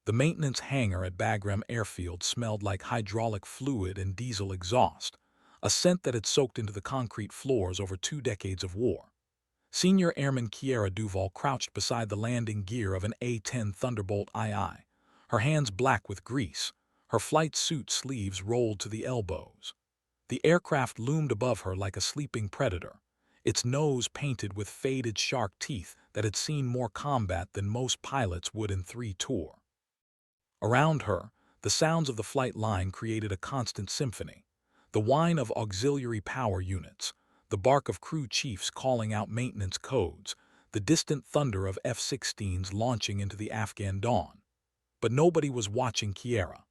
The maintenance hangar at Bagram Airfield smelled like hydraulic fluid and diesel exhaust, a scent that had soaked into the concrete floors over 2 decades of war. Senior Airman Kiera Duval crouched beside the landing gear of an A-10 Thunderbolt II, her hands black with grease, her flight suit sleeves rolled to the elbows. The aircraft loomed above her like a sleeping predator, its nose painted with faded shark teeth that had seen more combat than most pilots would in 3 tours. Around her, the sounds of the flight line created a constant symphony. The whine of auxiliary power units, the bark of crew chiefs calling out maintenance codes, the distant thunder of F-16s launching into the Afghan dawn. But nobody was watching Kiera.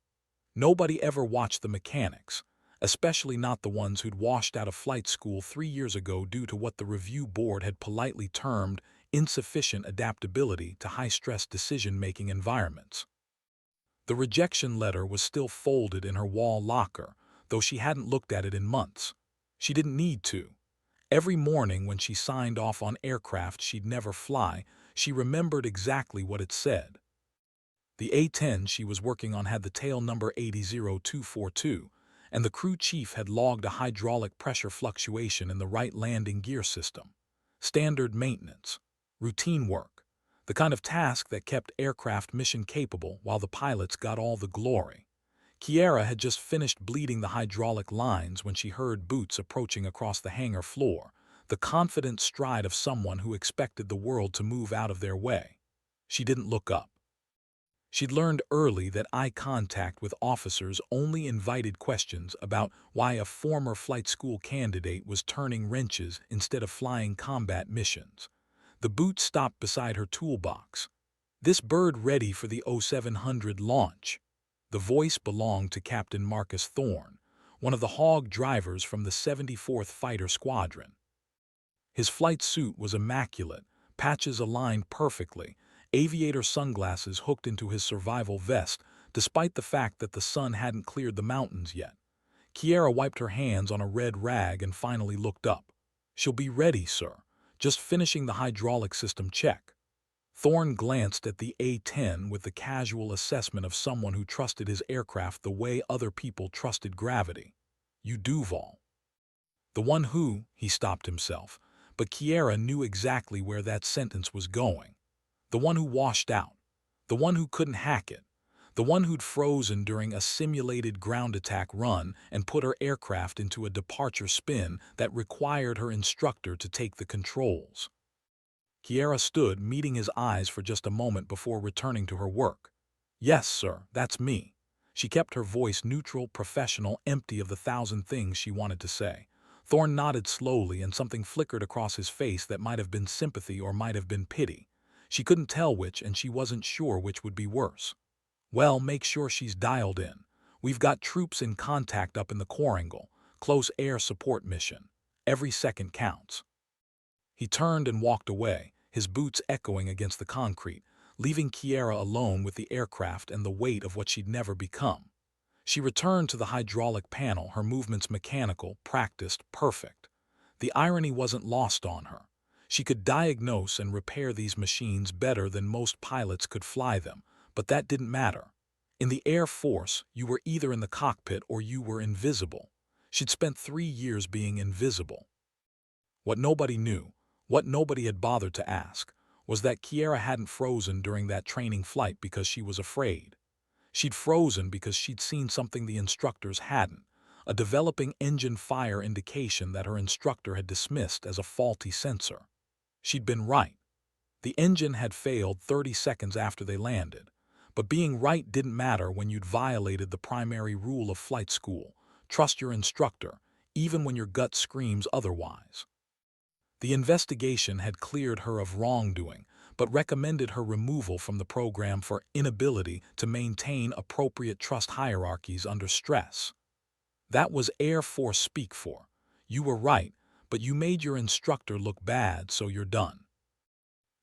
Nobody ever watched the mechanics, especially not the ones who'd washed out of flight school 3 years ago due to what the review board had politely termed insufficient adaptability to high-stress decision-making environments. The rejection letter was still folded in her wall locker, though she hadn't looked at it in months. She didn't need to. Every morning when she signed off on aircraft she'd never fly, she remembered exactly what it said. The A-10 she was working on had the tail number 80242, and the crew chief had logged a hydraulic pressure fluctuation in the right landing gear system. Standard maintenance. Routine work. The kind of task that kept aircraft mission-capable while the pilots got all the glory. Kiera had just finished bleeding the hydraulic lines when she heard boots approaching across the hangar floor, the confident stride of someone who expected the world to move out of their way. She didn't look up. She'd learned early that eye contact with officers only invited questions about why a former flight school candidate was turning wrenches instead of flying combat missions. The boot stopped beside her toolbox. "This bird ready for the 0700 launch." The voice belonged to Captain Marcus Thorne, one of the Hawk drivers from the 74th Fighter Squadron. His flight suit was immaculate, patches aligned perfectly, aviator sunglasses hooked into his survival vest, despite the fact that the sun hadn't cleared the mountains yet. Kiera wiped her hands on a red rag and finally looked up. "She'll be ready, sir. Just finishing the hydraulic system check." Thorne glanced at the A-10 with the casual assessment of someone who trusted his aircraft the way other people trusted gravity. "You Duval." The one who, he stopped himself, but Kiera knew exactly where that sentence was going. The one who washed out. The one who couldn't hack it. The one who'd frozen during a simulated ground attack run and put her aircraft into a departure spin that required her instructor to take the controls. Kiera stood, meeting his eyes for just a moment before returning to her work. "Yes, sir, that's me." She kept her voice neutral, professional, empty of the thousand things she wanted to say. Thorne nodded slowly and something flickered across his face that might have been sympathy or might have been pity. She couldn't tell which, and she wasn't sure which would be worse. "Well, make sure she's dialed in. We've got troops in contact up in the Quarangle, close air support mission. Every second counts." He turned and walked away, his boots echoing against the concrete, leaving Kiera alone with the aircraft and the weight of what she'd never become. She returned to the hydraulic panel, her movements mechanical, practiced, perfect. The irony wasn't lost on her. She could diagnose and repair these machines better than most pilots could fly them, but that didn't matter. In the Air Force, you were either in the cockpit or you were invisible. She'd spent 3 years being invisible. What nobody knew, what nobody had bothered to ask, was that Kiera hadn't frozen during that training flight because she was afraid. She'd frozen because she'd seen something the instructors hadn't, a developing engine fire indication that her instructor had dismissed as a faulty sensor. She'd been right. The engine had failed 30 seconds after they landed, but being right didn't matter when you'd violated the primary rule of flight school: trust your instructor, even when your gut screams otherwise. The investigation had cleared her of wrongdoing, but recommended her removal from the program for inability to maintain appropriate trust hierarchies under stress. That was Air Force speak for, "You were right, but you made your instructor look bad, so you're done."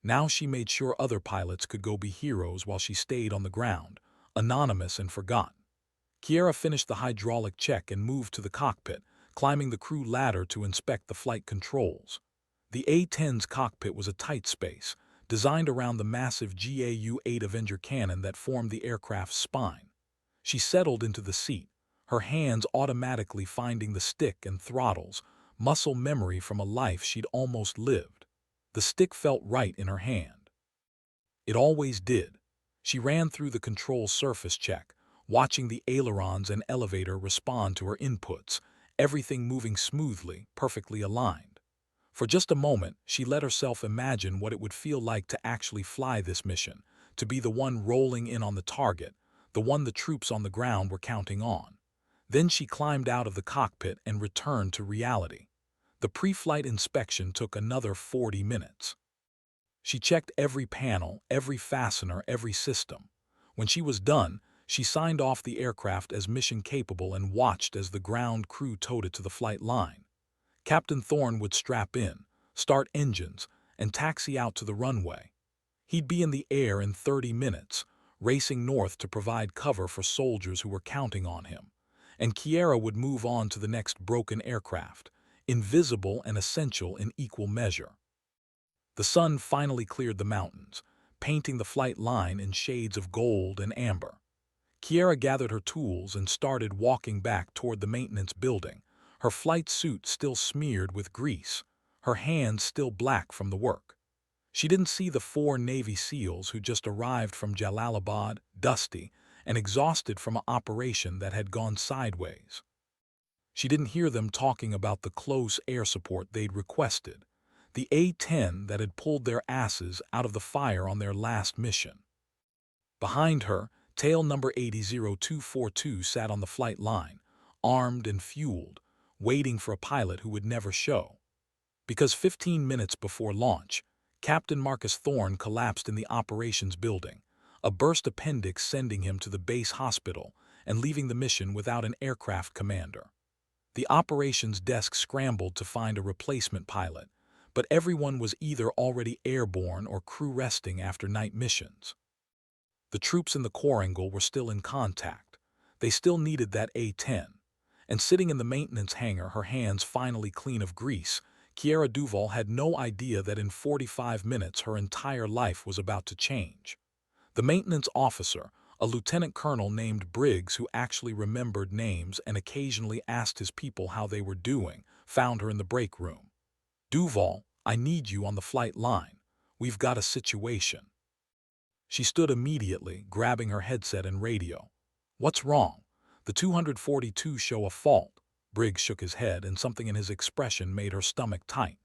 Now she made sure other pilots could go be heroes while she stayed on the ground, anonymous and forgotten. Kiera finished the hydraulic check and moved to the cockpit, climbing the crew ladder to inspect the flight controls. The A-10's cockpit was a tight space, designed around the massive GAU-8 Avenger cannon that formed the aircraft's spine. She settled into the seat, her hands automatically finding the stick and throttles, muscle memory from a life she'd almost lived. The stick felt right in her hand. It always did. She ran through the control surface check, watching the ailerons and elevator respond to her inputs, everything moving smoothly, perfectly aligned. For just a moment, she let herself imagine what it would feel like to actually fly this mission, to be the one rolling in on the target, the one the troops on the ground were counting on. Then she climbed out of the cockpit and returned to reality. The pre-flight inspection took another 40 minutes. She checked every panel, every fastener, every system. When she was done, she signed off the aircraft as mission capable and watched as the ground crew towed it to the flight line. Captain Thorne would strap in, start engines, and taxi out to the runway. He'd be in the air in 30 minutes, racing north to provide cover for soldiers who were counting on him. And Kiera would move on to the next broken aircraft, invisible and essential in equal measure. The sun finally cleared the mountains, painting the flight line in shades of gold and amber. Kiera gathered her tools and started walking back toward the maintenance building, her flight suit still smeared with grease, her hands still black from the work. She didn't see the 4 Navy SEALs who just arrived from Jalalabad, dusty and exhausted from an operation that had gone sideways. She didn't hear them talking about the close air support they'd requested, the A-10 that had pulled their asses out of the fire on their last mission. Behind her, tail number 800242 sat on the flight line, armed and fueled, waiting for a pilot who would never show. Because 15 minutes before launch, Captain Marcus Thorne collapsed in the operations building, a burst appendix sending him to the base hospital and leaving the mission without an aircraft commander. The operations desk scrambled to find a replacement pilot, but everyone was either already airborne or crew resting after night missions. The troops in the Quarangle were still in contact. They still needed that A-10. And sitting in the maintenance hangar, her hands finally clean of grease, Kiera Duval had no idea that in 45 minutes her entire life was about to change. The maintenance officer, a lieutenant colonel named Briggs who actually remembered names and occasionally asked his people how they were doing, found her in the break room. "Duval, I need you on the flight line. We've got a situation." She stood immediately, grabbing her headset and radio. "What's wrong?" "The 242 show a fault." Briggs shook his head, and something in his expression made her stomach tight.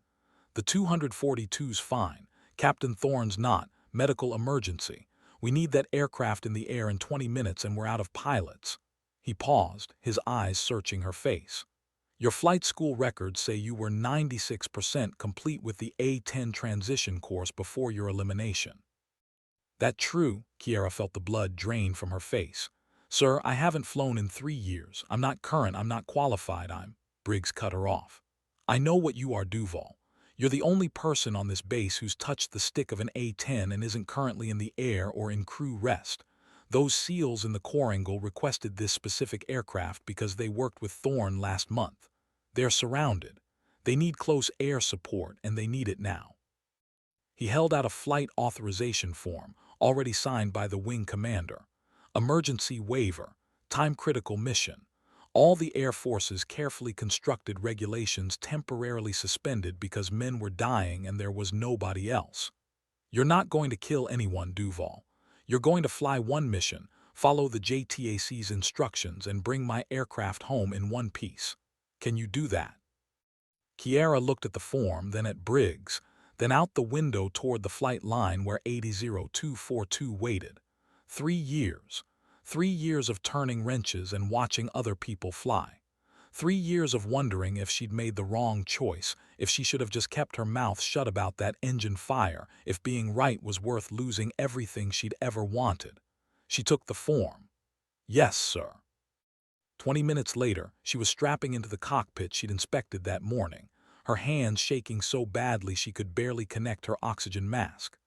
"The 242's fine. Captain Thorne's not. Medical emergency. We need that aircraft in the air in 20 minutes and we're out of pilots." He paused, his eyes searching her face. "Your flight school records say you were 96% complete with the A-10 transition course before your elimination." "That true?" Kiera felt the blood drain from her face. "Sir, I haven't flown in 3 years. I'm not current, I'm not qualified, Briggs cut her off. "I know what you are, Duval. You're the only person on this base who's touched the stick of an A-10 and isn't currently in the air or in crew rest. Those SEALs in the Quarangle requested this specific aircraft because they worked with Thorne last month. They're surrounded. They need close air support, and they need it now." He held out a flight authorization form, already signed by the wing commander. Emergency waiver, time-critical mission. All the Air Force's carefully constructed regulations temporarily suspended because men were dying and there was nobody else. "You're not going to kill anyone, Duval. You're going to fly one mission, follow the JTAC's instructions, and bring my aircraft home in one piece. Can you do that?" Kiera looked at the form, then at Briggs, then out the window toward the flight line where 800242 waited. 3 years. 3 years of turning wrenches and watching other people fly. 3 years of wondering if she'd made the wrong choice, if she should have just kept her mouth shut about that engine fire, if being right was worth losing everything she'd ever wanted. She took the form. "Yes, sir." 20 minutes later, she was strapping into the cockpit she'd inspected that morning, her hands shaking so badly she could barely connect her oxygen mask.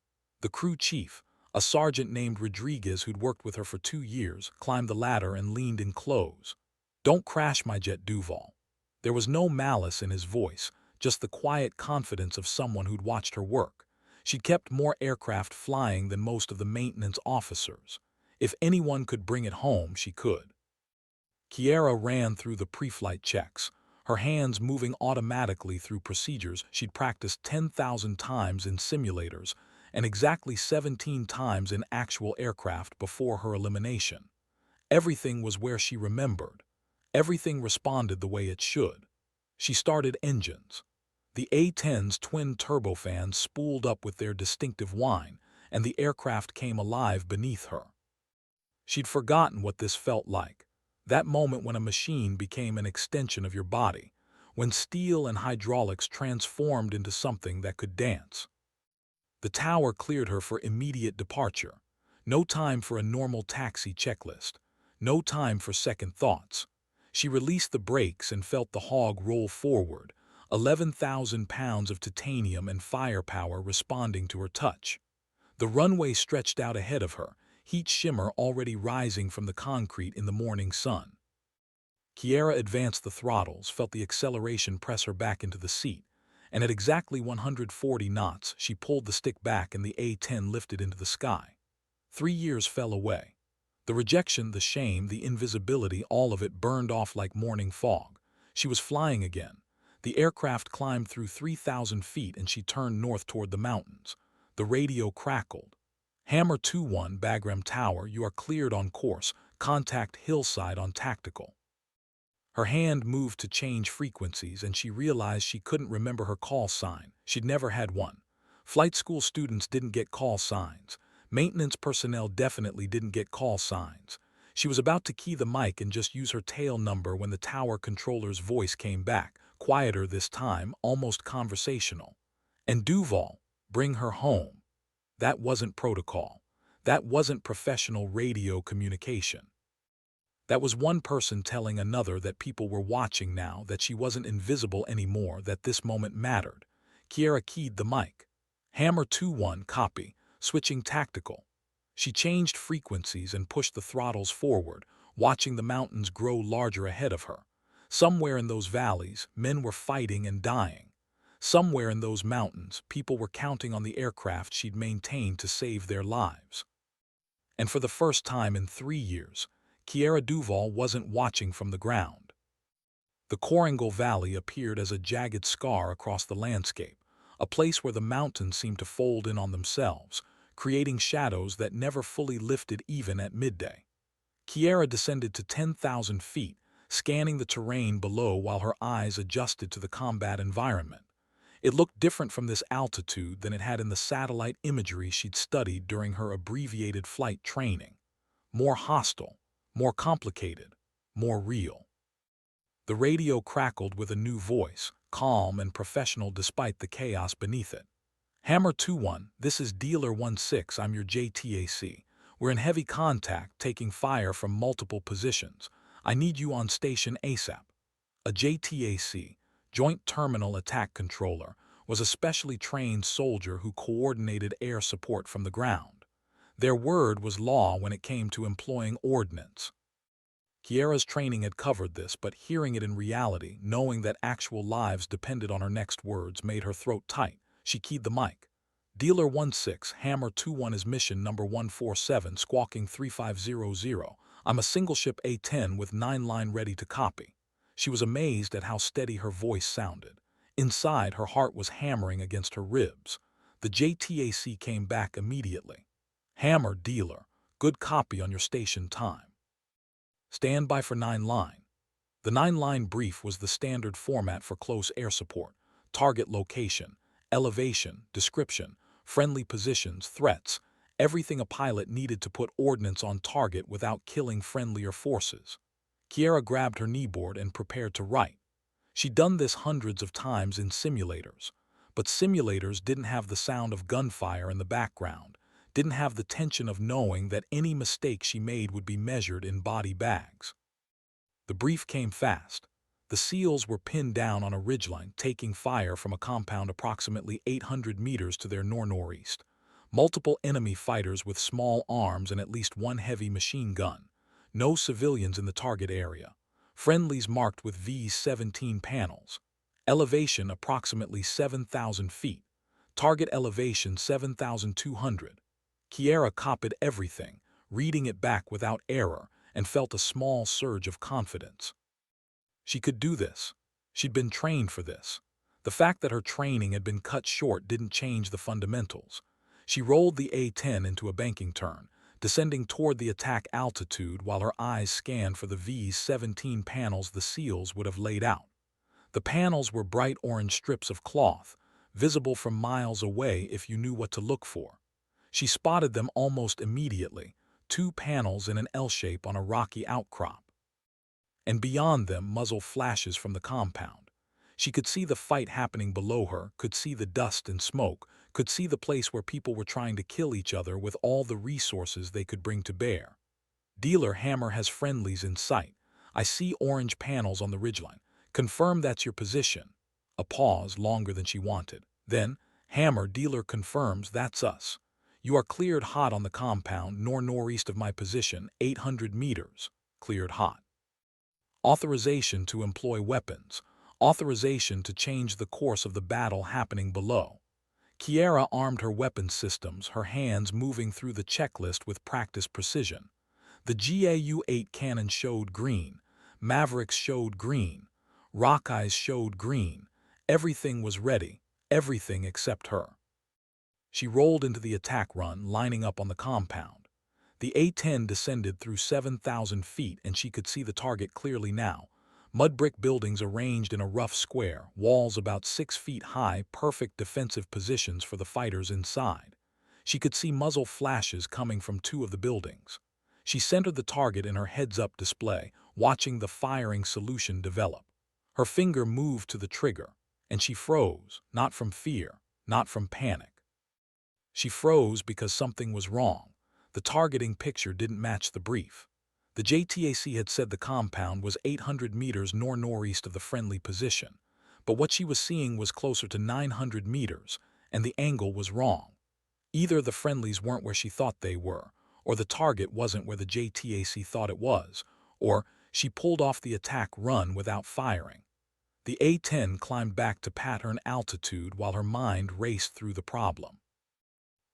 The crew chief, a sergeant named Rodriguez who'd worked with her for 2 years, climbed the ladder and leaned in close. "Don't crash my jet, Duval." There was no malice in his voice, just the quiet confidence of someone who'd watched her work. She'd kept more aircraft flying than most of the maintenance officers. If anyone could bring it home, she could. Kiera ran through the pre-flight checks, her hands moving automatically through procedures she'd practiced 10,000 times in simulators and exactly 17 times in actual aircraft before her elimination. Everything was where she remembered. Everything responded the way it should. She started engines. The A-10's twin turbofans spooled up with their distinctive whine, and the aircraft came alive beneath her. She'd forgotten what this felt like. That moment when a machine became an extension of your body, when steel and hydraulics transformed into something that could dance. The tower cleared her for immediate departure. No time for a normal taxi checklist. No time for second thoughts. She released the brakes and felt the hog roll forward, 11,000 pounds of titanium and firepower responding to her touch. The runway stretched out ahead of her, heat shimmer already rising from the concrete in the morning sun. Kiera advanced the throttles, felt the acceleration press her back into the seat, and at exactly 140 knots, she pulled the stick back and the A-10 lifted into the sky. 3 years fell away. The rejection, the shame, the invisibility, all of it burned off like morning fog. She was flying again. The aircraft climbed through 3,000 feet and she turned north toward the mountains. The radio crackled. Hammer 2-1, Bagram Tower, you are cleared on course. Contact Hillside on tactical. Her hand moved to change frequencies and she realized she couldn't remember her call sign. She'd never had one. Flight school students didn't get call signs. Maintenance personnel definitely didn't get call signs. She was about to key the mic and just use her tail number when the tower controller's voice came back, quieter this time, almost conversational. And Duval, bring her home. That wasn't protocol. That wasn't professional radio communication. That was one person telling another that people were watching now, that she wasn't invisible anymore, that this moment mattered. Kiera keyed the mic. Hammer 2-1, copy, switching tactical. She changed frequencies and pushed the throttles forward, watching the mountains grow larger ahead of her. Somewhere in those valleys, men were fighting and dying. Somewhere in those mountains, people were counting on the aircraft she'd maintained to save their lives. And for the first time in 3 years, Kiera Duval wasn't watching from the ground. The Korangal Valley appeared as a jagged scar across the landscape, a place where the mountains seemed to fold in on themselves, creating shadows that never fully lifted even at midday. Kiera descended to 10,000 feet, scanning the terrain below while her eyes adjusted to the combat environment. It looked different from this altitude than it had in the satellite imagery she'd studied during her abbreviated flight training. More hostile, more complicated, more real. The radio crackled with a new voice, calm and professional despite the chaos beneath it. Hammer 2-1, this is Dealer 1-6, I'm your JTAC. We're in heavy contact, taking fire from multiple positions. I need you on station ASAP. A JTAC, Joint Terminal Attack Controller, was a specially trained soldier who coordinated air support from the ground. Their word was law when it came to employing ordnance. Kiera's training had covered this, but hearing it in reality, knowing that actual lives depended on her next words, made her throat tight. She keyed the mic. Dealer 1-6, Hammer 2-1 is mission number 147, squawking 3500. I'm a single-ship A-10 with 9-line ready to copy. She was amazed at how steady her voice sounded. Inside, her heart was hammering against her ribs. The JTAC came back immediately. Hammer, Dealer, good copy on your station time. Stand by for 9-line. The 9-line brief was the standard format for close air support: target location, elevation, description, friendly positions, threats, everything a pilot needed to put ordnance on target without killing friendlier forces. Kiera grabbed her kneeboard and prepared to write. She'd done this hundreds of times in simulators, but simulators didn't have the sound of gunfire in the background, didn't have the tension of knowing that any mistake she made would be measured in body bags. The brief came fast. The SEALs were pinned down on a ridgeline, taking fire from a compound approximately 800 meters to their northeast. Multiple enemy fighters with small arms and at least one heavy machine gun. No civilians in the target area. Friendlies marked with V-17 panels. Elevation approximately 7,000 feet. Target elevation 7,200. Kiera copied everything, reading it back without error, and felt a small surge of confidence. She could do this. She'd been trained for this. The fact that her training had been cut short didn't change the fundamentals. She rolled the A-10 into a banking turn, descending toward the attack altitude while her eyes scanned for the V's 17 panels the SEALs would have laid out. The panels were bright orange strips of cloth, visible from miles away if you knew what to look for. She spotted them almost immediately, 2 panels in an L shape on a rocky outcrop. And beyond them, muzzle flashes from the compound. She could see the fight happening below her, could see the dust and smoke, could see the place where people were trying to kill each other with all the resources they could bring to bear. Dealer, Hammer has friendlies in sight. I see orange panels on the ridgeline. Confirm that's your position. A pause longer than she wanted. Then, Hammer, Dealer confirms that's us. You are cleared hot on the compound, northeast of my position, 800 meters. Cleared hot. Authorization to employ weapons. Authorization to change the course of the battle happening below. Kiera armed her weapons systems, her hands moving through the checklist with practiced precision. The GAU-8 cannon showed green. Mavericks showed green. Rockeyes showed green. Everything was ready. Everything except her. She rolled into the attack run, lining up on the compound. The A-10 descended through 7,000 feet, and she could see the target clearly now. Mud brick buildings arranged in a rough square, walls about 6 feet high, perfect defensive positions for the fighters inside. She could see muzzle flashes coming from 2 of the buildings. She centered the target in her heads-up display, watching the firing solution develop. Her finger moved to the trigger, and she froze, not from fear, not from panic. She froze because something was wrong. The targeting picture didn't match the brief. The JTAC had said the compound was 800 meters northeast of the friendly position, but what she was seeing was closer to 900 meters, and the angle was wrong. Either the friendlies weren't where she thought they were, or the target wasn't where the JTAC thought it was, or she pulled off the attack run without firing. The A-10 climbed back to pattern altitude while her mind raced through the problem.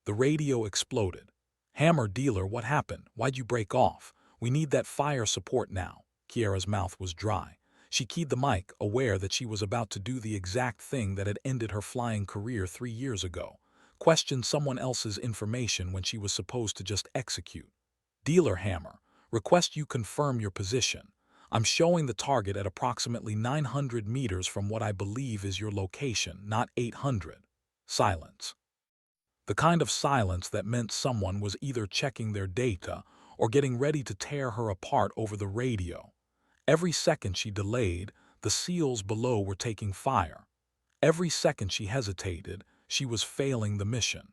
The radio exploded. Hammer, Dealer, what happened? Why'd you break off? We need that fire support now. Kiera's mouth was dry. She keyed the mic, aware that she was about to do the exact thing that had ended her flying career 3 years ago. Question someone else's information when she was supposed to just execute. Dealer, Hammer, request you confirm your position. I'm showing the target at approximately 900 meters from what I believe is your location, not 800. Silence. The kind of silence that meant someone was either checking their data or getting ready to tear her apart over the radio. Every second she delayed, the SEALs below were taking fire. Every second she hesitated, she was failing the mission.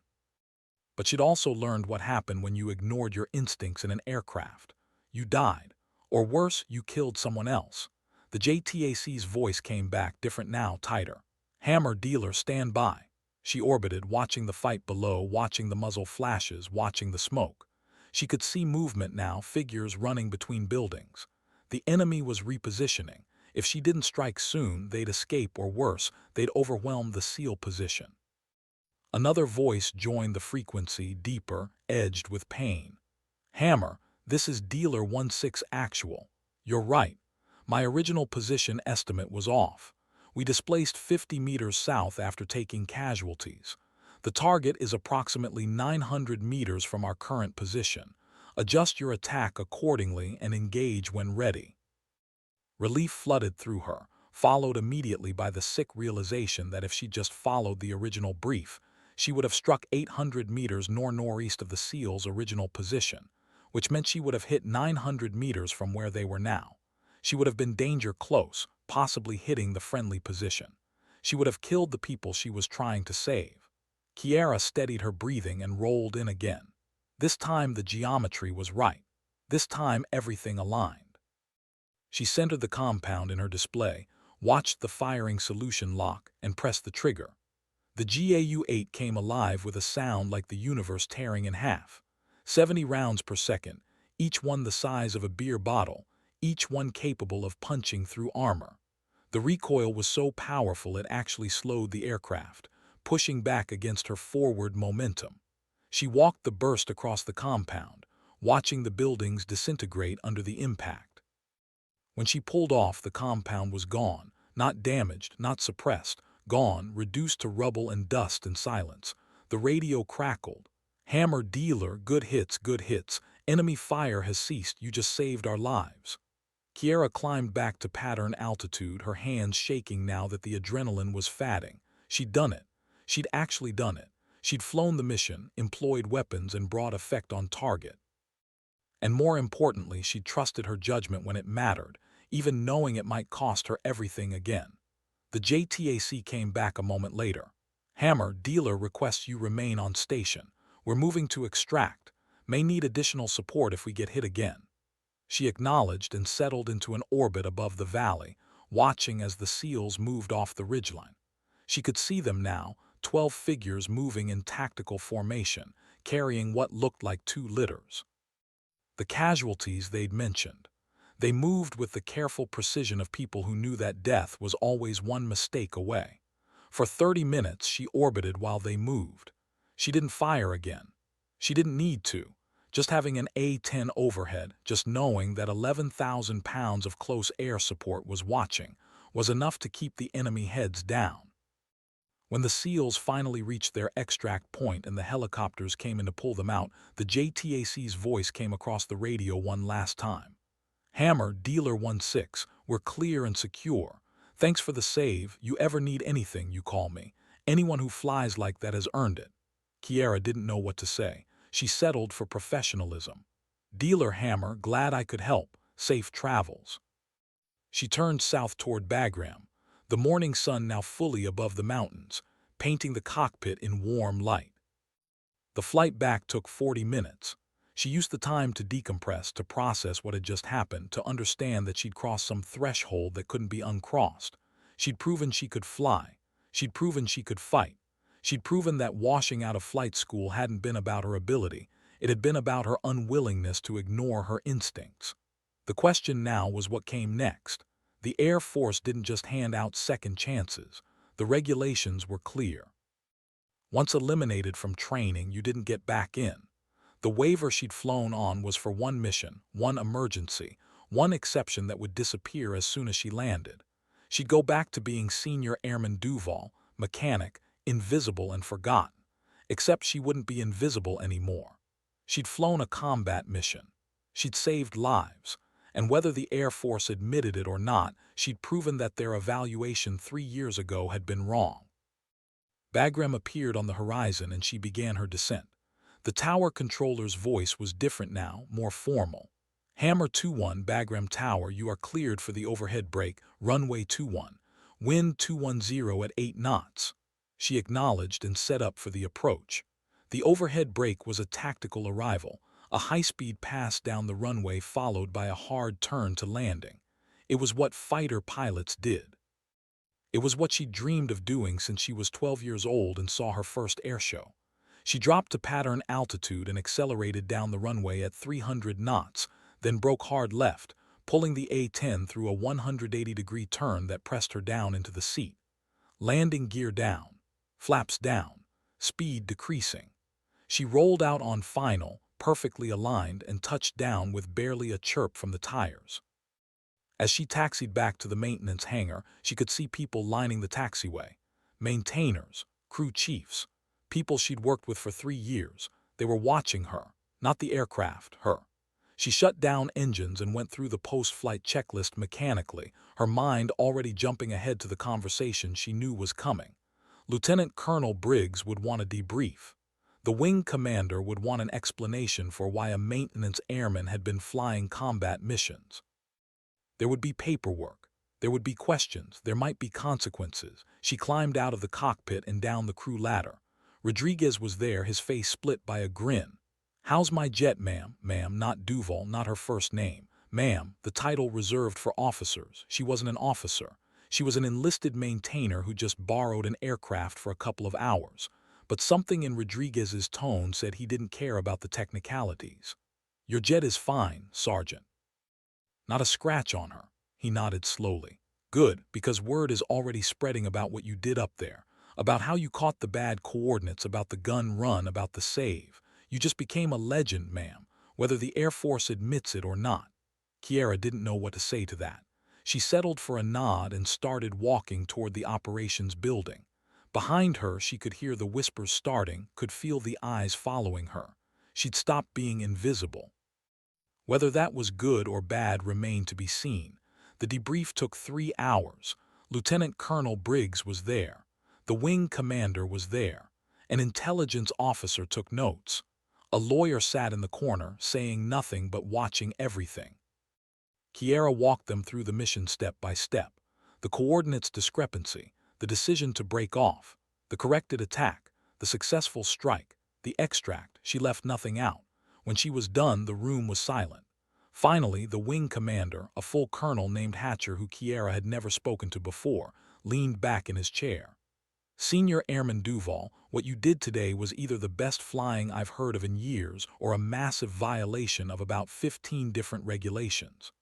But she'd also learned what happened when you ignored your instincts in an aircraft. You died. Or worse, you killed someone else. The JTAC's voice came back, different now, tighter. Hammer, Dealer, stand by. She orbited, watching the fight below, watching the muzzle flashes, watching the smoke. She could see movement now, figures running between buildings. The enemy was repositioning. If she didn't strike soon, they'd escape, or worse, they'd overwhelm the SEAL position. Another voice joined the frequency, deeper, edged with pain. Hammer, this is Dealer 16 actual. You're right. My original position estimate was off. We displaced 50 meters south after taking casualties. The target is approximately 900 meters from our current position. Adjust your attack accordingly and engage when ready. Relief flooded through her, followed immediately by the sick realization that if she just followed the original brief, she would have struck 800 meters northeast of the SEAL's original position, which meant she would have hit 900 meters from where they were now. She would have been danger close, possibly hitting the friendly position. She would have killed the people she was trying to save. Kiera steadied her breathing and rolled in again. This time the geometry was right. This time everything aligned. She centered the compound in her display, watched the firing solution lock, and pressed the trigger. The GAU-8 came alive with a sound like the universe tearing in half. 70 rounds per second, each one the size of a beer bottle, each one capable of punching through armor. The recoil was so powerful it actually slowed the aircraft, pushing back against her forward momentum. She walked the burst across the compound, watching the buildings disintegrate under the impact. When she pulled off, the compound was gone, not damaged, not suppressed, gone, reduced to rubble and dust and silence. The radio crackled. "Hammer dealer, good hits, good hits. Enemy fire has ceased, you just saved our lives." Kiera climbed back to pattern altitude, her hands shaking now that the adrenaline was fatting. She'd done it. She'd actually done it. She'd flown the mission, employed weapons, and brought effect on target. And more importantly, she trusted her judgment when it mattered, even knowing it might cost her everything again. The JTAC came back a moment later. "Hammer, dealer requests you remain on station. We're moving to extract. May need additional support if we get hit again." She acknowledged and settled into an orbit above the valley, watching as the SEALs moved off the ridgeline. She could see them now, 12 figures moving in tactical formation, carrying what looked like 2 litters. The casualties they'd mentioned. They moved with the careful precision of people who knew that death was always one mistake away. For 30 minutes she orbited while they moved. She didn't fire again. She didn't need to. Just having an A-10 overhead, just knowing that 11,000 pounds of close air support was watching, was enough to keep the enemy heads down. When the SEALs finally reached their extract point and the helicopters came in to pull them out, the JTAC's voice came across the radio one last time. "Hammer, Dealer 1-6, we're clear and secure. Thanks for the save. You ever need anything, you call me. Anyone who flies like that has earned it." Kiera didn't know what to say. She settled for professionalism. "Dealer Hammer, glad I could help. Safe travels." She turned south toward Bagram, the morning sun now fully above the mountains, painting the cockpit in warm light. The flight back took 40 minutes. She used the time to decompress, to process what had just happened, to understand that she'd crossed some threshold that couldn't be uncrossed. She'd proven she could fly. She'd proven she could fight. She'd proven that washing out of flight school hadn't been about her ability. It had been about her unwillingness to ignore her instincts. The question now was what came next. The Air Force didn't just hand out second chances. The regulations were clear. Once eliminated from training, you didn't get back in. The waiver she'd flown on was for one mission, one emergency, one exception that would disappear as soon as she landed. She'd go back to being Senior Airman Duval, mechanic, invisible and forgotten. Except she wouldn't be invisible anymore. She'd flown a combat mission. She'd saved lives. And whether the Air Force admitted it or not, she'd proven that their evaluation 3 years ago had been wrong. Bagram appeared on the horizon and she began her descent. The tower controller's voice was different now, more formal. "Hammer 2-1, Bagram Tower, you are cleared for the overhead break, runway 21. Wind 210 at 8 knots. She acknowledged and set up for the approach. The overhead break was a tactical arrival, a high-speed pass down the runway followed by a hard turn to landing. It was what fighter pilots did. It was what she dreamed of doing since she was 12 years old and saw her first airshow. She dropped to pattern altitude and accelerated down the runway at 300 knots, then broke hard left, pulling the A-10 through a 180-degree turn that pressed her down into the seat. Landing gear down, flaps down, speed decreasing. She rolled out on final, perfectly aligned, and touched down with barely a chirp from the tires. As she taxied back to the maintenance hangar, she could see people lining the taxiway. Maintainers, crew chiefs, people she'd worked with for 3 years. They were watching her, not the aircraft, her. She shut down engines and went through the post-flight checklist mechanically, her mind already jumping ahead to the conversation she knew was coming. Lieutenant Colonel Briggs would want a debrief. The wing commander would want an explanation for why a maintenance airman had been flying combat missions. There would be paperwork. There would be questions. There might be consequences. She climbed out of the cockpit and down the crew ladder. Rodriguez was there, his face split by a grin. "How's my jet, ma'am?" Ma'am, not Duval, not her first name. Ma'am, the title reserved for officers. She wasn't an officer. She was an enlisted maintainer who just borrowed an aircraft for a couple of hours. But something in Rodriguez's tone said he didn't care about the technicalities. "Your jet is fine, Sergeant." "Not a scratch on her." He nodded slowly. "Good, because word is already spreading about what you did up there. about how you caught the bad coordinates, about the gun run, about the save. You just became a legend, ma'am, whether the Air Force admits it or not. Kiera didn't know what to say to that. She settled for a nod and started walking toward the operations building. Behind her, she could hear the whispers starting, could feel the eyes following her. She'd stopped being invisible. Whether that was good or bad remained to be seen. The debrief took 3 hours. Lieutenant Colonel Briggs was there. The wing commander was there. An intelligence officer took notes. A lawyer sat in the corner, saying nothing but watching everything. Kiera walked them through the mission step by step. The coordinates discrepancy, the decision to break off, the corrected attack, the successful strike, the extract. She left nothing out. When she was done, the room was silent. Finally, the wing commander, a full colonel named Hatcher who Kiera had never spoken to before, leaned back in his chair. Senior Airman Duval, what you did today was either the best flying I've heard of in years or a massive violation of about 15 different regulations.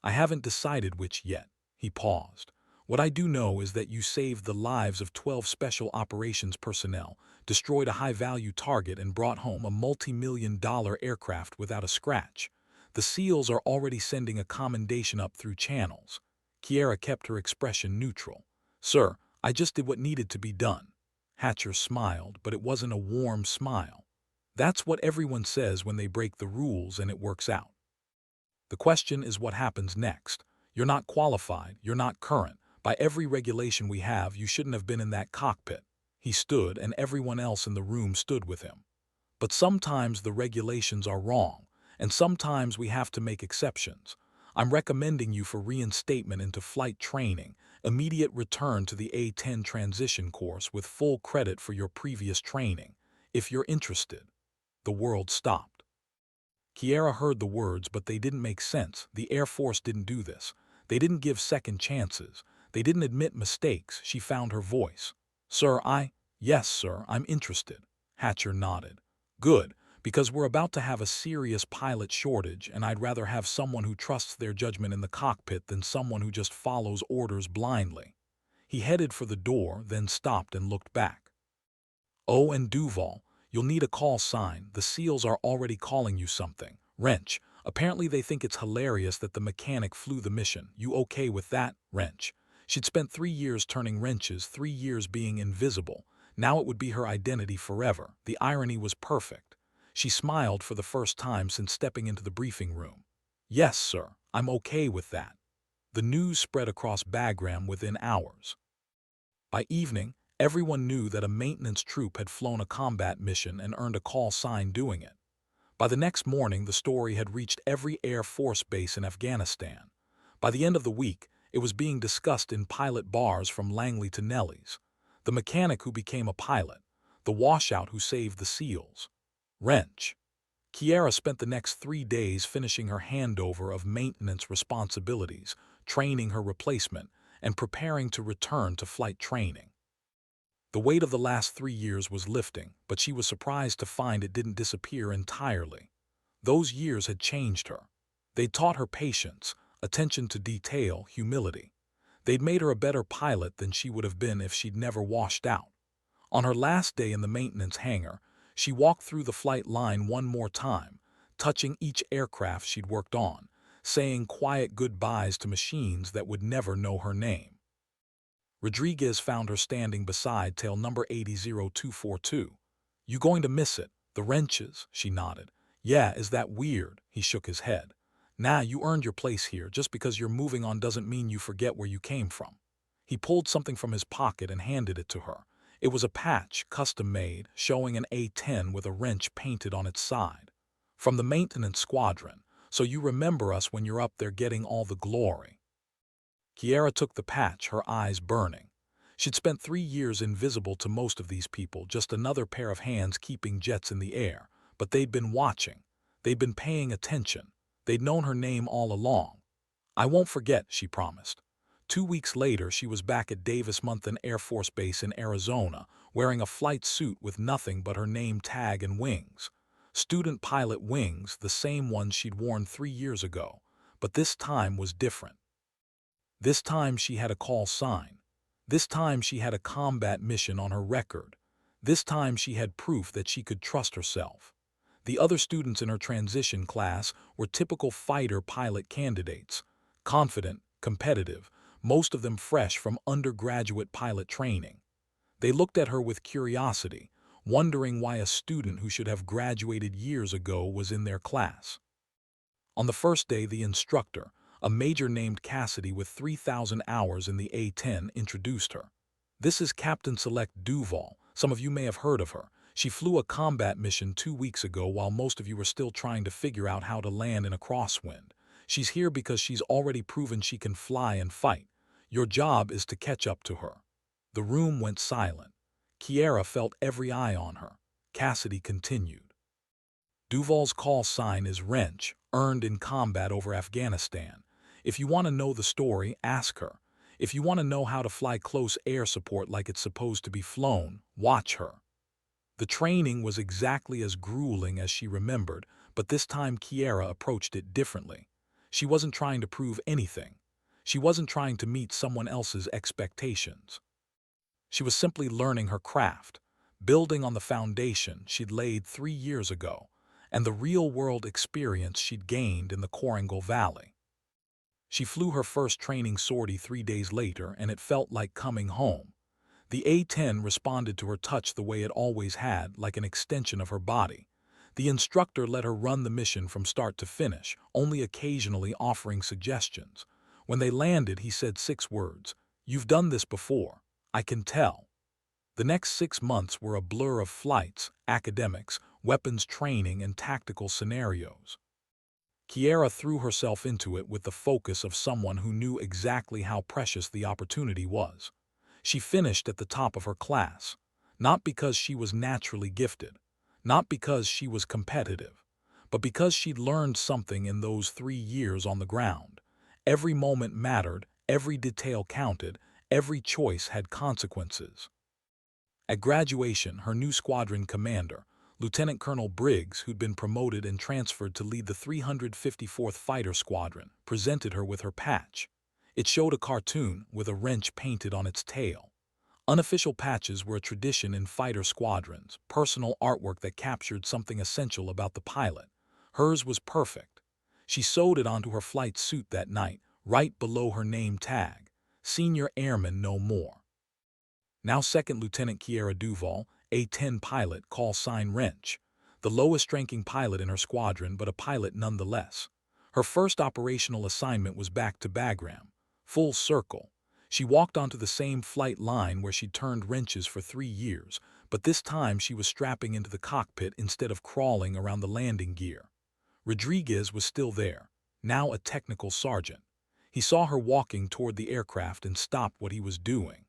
I haven't decided which yet. He paused. What I do know is that you saved the lives of 12 special operations personnel, destroyed a high-value target, and brought home a multi-million-dollar aircraft without a scratch. The SEALs are already sending a commendation up through channels. Kiera kept her expression neutral. Sir, I just did what needed to be done. Hatcher smiled, but it wasn't a warm smile. That's what everyone says when they break the rules and it works out. The question is what happens next. You're not qualified, you're not current. By every regulation we have, you shouldn't have been in that cockpit. He stood, and everyone else in the room stood with him. But sometimes the regulations are wrong, and sometimes we have to make exceptions. I'm recommending you for reinstatement into flight training, immediate return to the A-10 transition course with full credit for your previous training, if you're interested. The world stopped. Kiera heard the words, but they didn't make sense. The Air Force didn't do this. They didn't give second chances. They didn't admit mistakes. She found her voice. Sir, Yes, sir, I'm interested. Hatcher nodded. Good, because we're about to have a serious pilot shortage, and I'd rather have someone who trusts their judgment in the cockpit than someone who just follows orders blindly. He headed for the door, then stopped and looked back. Oh, and Duval, you'll need a call sign. The SEALs are already calling you something. Wrench. Apparently they think it's hilarious that the mechanic flew the mission. You okay with that, Wrench? She'd spent 3 years turning wrenches, 3 years being invisible. Now it would be her identity forever. The irony was perfect. She smiled for the first time since stepping into the briefing room. Yes, sir, I'm okay with that. The news spread across Bagram within hours. By evening, everyone knew that a maintenance troop had flown a combat mission and earned a call sign doing it. By the next morning, the story had reached every Air Force base in Afghanistan. By the end of the week, it was being discussed in pilot bars from Langley to Nellie's. The mechanic who became a pilot, the washout who saved the SEALs. Wrench. Kiera spent the next 3 days finishing her handover of maintenance responsibilities, training her replacement, and preparing to return to flight training. The weight of the last 3 years was lifting, but she was surprised to find it didn't disappear entirely. Those years had changed her. They'd taught her patience, attention to detail, humility. They'd made her a better pilot than she would have been if she'd never washed out. On her last day in the maintenance hangar, she walked through the flight line one more time, touching each aircraft she'd worked on, saying quiet goodbyes to machines that would never know her name. Rodriguez found her standing beside tail number 800242. You going to miss it? The wrenches, she nodded. Yeah, is that weird? He shook his head. Nah, you earned your place here. Just because you're moving on doesn't mean you forget where you came from. He pulled something from his pocket and handed it to her. It was a patch, custom-made, showing an A-10 with a wrench painted on its side. From the maintenance squadron, so you remember us when you're up there getting all the glory. Kiera took the patch, her eyes burning. She'd spent 3 years invisible to most of these people, just another pair of hands keeping jets in the air. But they'd been watching. They'd been paying attention. They'd known her name all along. I won't forget, she promised. 2 weeks later, she was back at Davis-Monthan Air Force Base in Arizona, wearing a flight suit with nothing but her name tag and wings. Student pilot wings, the same ones she'd worn 3 years ago. But this time was different. This time she had a call sign. This time she had a combat mission on her record. This time she had proof that she could trust herself. The other students in her transition class were typical fighter pilot candidates, confident, competitive, most of them fresh from undergraduate pilot training. They looked at her with curiosity, wondering why a student who should have graduated years ago was in their class. On the first day, the instructor, a major named Cassidy with 3,000 hours in the A-10, introduced her. This is Captain-Select Duval. Some of you may have heard of her. She flew a combat mission 2 weeks ago while most of you were still trying to figure out how to land in a crosswind. She's here because she's already proven she can fly and fight. Your job is to catch up to her. The room went silent. Kiera felt every eye on her. Cassidy continued. Duval's call sign is Wrench, earned in combat over Afghanistan. If you want to know the story, ask her. If you want to know how to fly close air support like it's supposed to be flown, watch her. The training was exactly as grueling as she remembered, but this time Kiera approached it differently. She wasn't trying to prove anything. She wasn't trying to meet someone else's expectations. She was simply learning her craft, building on the foundation she'd laid 3 years ago, and the real-world experience she'd gained in the Korangal Valley. She flew her first training sortie 3 days later, and it felt like coming home. The A-10 responded to her touch the way it always had, like an extension of her body. The instructor let her run the mission from start to finish, only occasionally offering suggestions. When they landed, he said 6 words, "You've done this before. I can tell." The next 6 months were a blur of flights, academics, weapons training, and tactical scenarios. Kiera threw herself into it with the focus of someone who knew exactly how precious the opportunity was. She finished at the top of her class, not because she was naturally gifted, not because she was competitive, but because she'd learned something in those 3 years on the ground. Every moment mattered, every detail counted, every choice had consequences. At graduation, her new squadron commander, Lieutenant Colonel Briggs, who'd been promoted and transferred to lead the 354th Fighter Squadron, presented her with her patch. It showed a cartoon with a wrench painted on its tail. Unofficial patches were a tradition in fighter squadrons, personal artwork that captured something essential about the pilot. Hers was perfect. She sewed it onto her flight suit that night, right below her name tag. Senior Airman no more. Now Second Lieutenant Kiera Duval, A-10 pilot, call sign Wrench. The lowest-ranking pilot in her squadron, but a pilot nonetheless. Her first operational assignment was back to Bagram. Full circle. She walked onto the same flight line where she'd turned wrenches for 3 years, but this time she was strapping into the cockpit instead of crawling around the landing gear. Rodriguez was still there, now a technical sergeant. He saw her walking toward the aircraft and stopped what he was doing.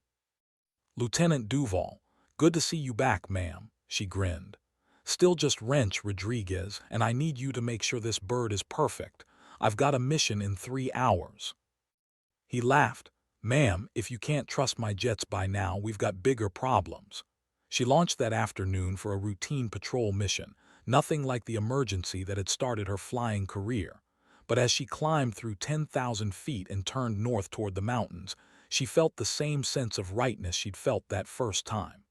"Lieutenant Duval, good to see you back, ma'am," she grinned. "Still just Wrench, Rodriguez, and I need you to make sure this bird is perfect. I've got a mission in 3 hours. He laughed. "Ma'am, if you can't trust my jets by now, we've got bigger problems." She launched that afternoon for a routine patrol mission, nothing like the emergency that had started her flying career. But as she climbed through 10,000 feet and turned north toward the mountains, she felt the same sense of rightness she'd felt that first time.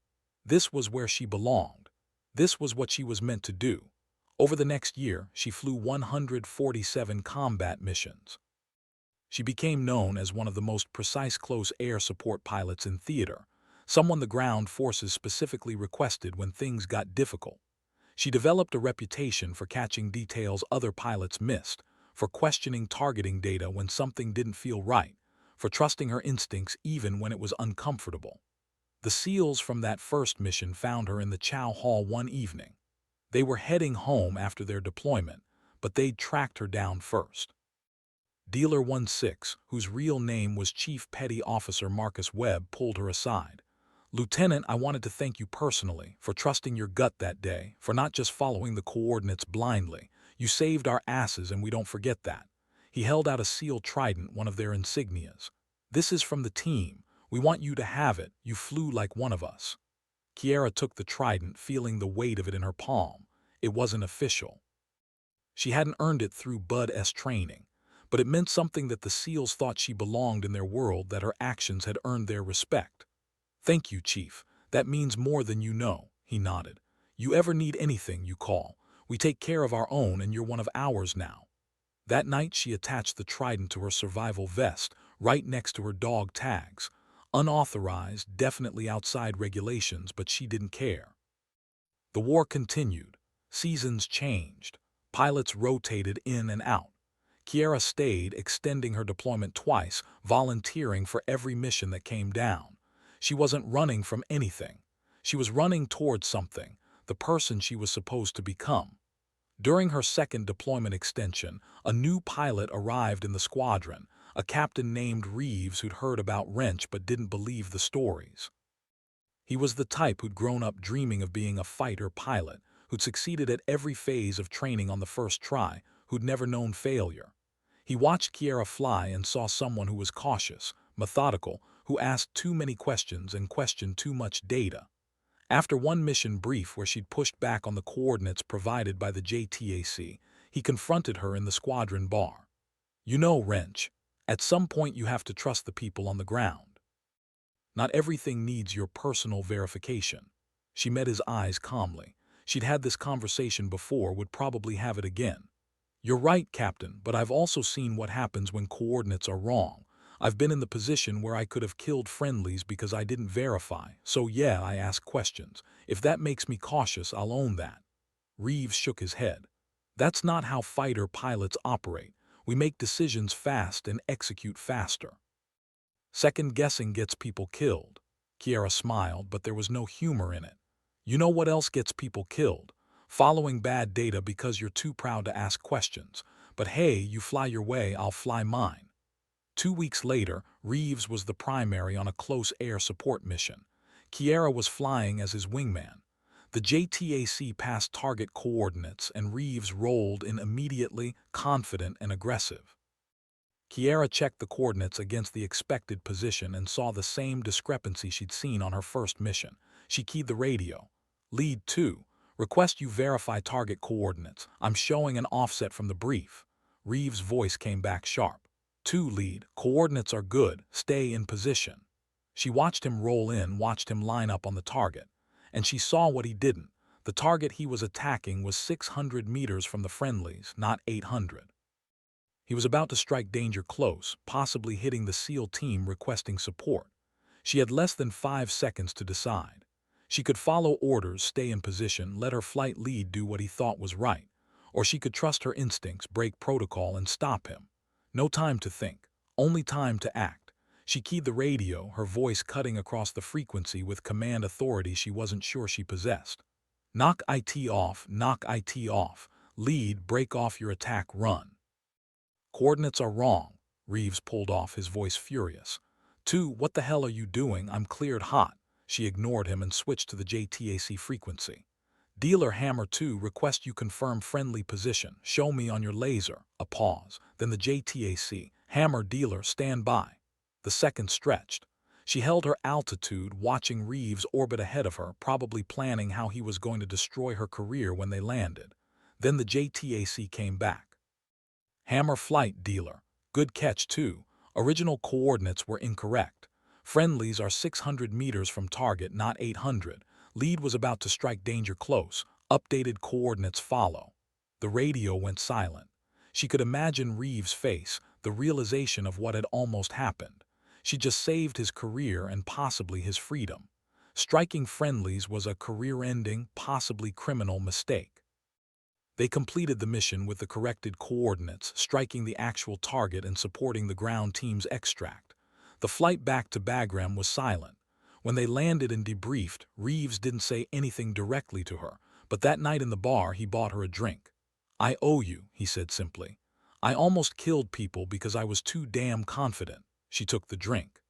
This was where she belonged. This was what she was meant to do. Over the next year, she flew 147 combat missions. She became known as one of the most precise close air support pilots in theater, someone the ground forces specifically requested when things got difficult. She developed a reputation for catching details other pilots missed, for questioning targeting data when something didn't feel right, for trusting her instincts even when it was uncomfortable. The SEALs from that first mission found her in the chow hall one evening. They were heading home after their deployment, but they'd tracked her down first. Dealer 16, whose real name was Chief Petty Officer Marcus Webb, pulled her aside. "Lieutenant, I wanted to thank you personally for trusting your gut that day, for not just following the coordinates blindly. You saved our asses, and we don't forget that." He held out a SEAL trident, one of their insignias. "This is from the team. We want you to have it. You flew like one of us." Kiera took the trident, feeling the weight of it in her palm. It wasn't official. She hadn't earned it through Bud-S training, but it meant something that the SEALs thought she belonged in their world, that her actions had earned their respect. Thank you, Chief. That means more than you know, he nodded. You ever need anything, you call. We take care of our own and you're one of ours now. That night she attached the trident to her survival vest, right next to her dog tags. Unauthorized, definitely outside regulations, but she didn't care. The war continued. Seasons changed. Pilots rotated in and out. Kiera stayed, extending her deployment twice, volunteering for every mission that came down. She wasn't running from anything. She was running towards something, the person she was supposed to become. During her second deployment extension, a new pilot arrived in the squadron, a captain named Reeves who'd heard about Wrench but didn't believe the stories. He was the type who'd grown up dreaming of being a fighter pilot, who'd succeeded at every phase of training on the first try, who'd never known failure. He watched Kiera fly and saw someone who was cautious, methodical, who asked too many questions and questioned too much data. After one mission brief where she'd pushed back on the coordinates provided by the JTAC, he confronted her in the squadron bar. You know, Wrench, at some point you have to trust the people on the ground. Not everything needs your personal verification. She met his eyes calmly. She'd had this conversation before, would probably have it again. You're right, Captain, but I've also seen what happens when coordinates are wrong. I've been in the position where I could have killed friendlies because I didn't verify, so yeah, I ask questions. If that makes me cautious, I'll own that. Reeves shook his head. That's not how fighter pilots operate. We make decisions fast and execute faster. Second guessing gets people killed. Kiera smiled, but there was no humor in it. You know what else gets people killed? Following bad data because you're too proud to ask questions. But hey, you fly your way, I'll fly mine. 2 weeks later, Reeves was the primary on a close air support mission. Kiera was flying as his wingman. The JTAC passed target coordinates and Reeves rolled in immediately, confident and aggressive. Kiera checked the coordinates against the expected position and saw the same discrepancy she'd seen on her first mission. She keyed the radio. Lead 2. Request you verify target coordinates. I'm showing an offset from the brief. Reeves' voice came back sharp. 2 lead. Coordinates are good. Stay in position. She watched him roll in, watched him line up on the target. And she saw what he didn't. The target he was attacking was 600 meters from the friendlies, not 800. He was about to strike danger close, possibly hitting the SEAL team requesting support. She had less than 5 seconds to decide. She could follow orders, stay in position, let her flight lead do what he thought was right. Or she could trust her instincts, break protocol, and stop him. No time to think, only time to act. She keyed the radio, her voice cutting across the frequency with command authority she wasn't sure she possessed. Knock IT off, knock IT off. Lead, break off your attack, run. Coordinates are wrong. Reeves pulled off, his voice furious. 2, what the hell are you doing? I'm cleared hot. She ignored him and switched to the JTAC frequency. Dealer Hammer 2, request you confirm friendly position. Show me on your laser. A pause. Then the JTAC. Hammer Dealer, stand by. The second stretched. She held her altitude, watching Reeves orbit ahead of her, probably planning how he was going to destroy her career when they landed. Then the JTAC came back. Hammer Flight Dealer. Good catch, too. Original coordinates were incorrect. Friendlies are 600 meters from target, not 800. Lead was about to strike danger close. Updated coordinates follow. The radio went silent. She could imagine Reeves' face, the realization of what had almost happened. She just saved his career and possibly his freedom. Striking friendlies was a career-ending, possibly criminal mistake. They completed the mission with the corrected coordinates, striking the actual target and supporting the ground team's extract. The flight back to Bagram was silent. When they landed and debriefed, Reeves didn't say anything directly to her, but that night in the bar he bought her a drink. I owe you, he said simply. I almost killed people because I was too damn confident. She took the drink.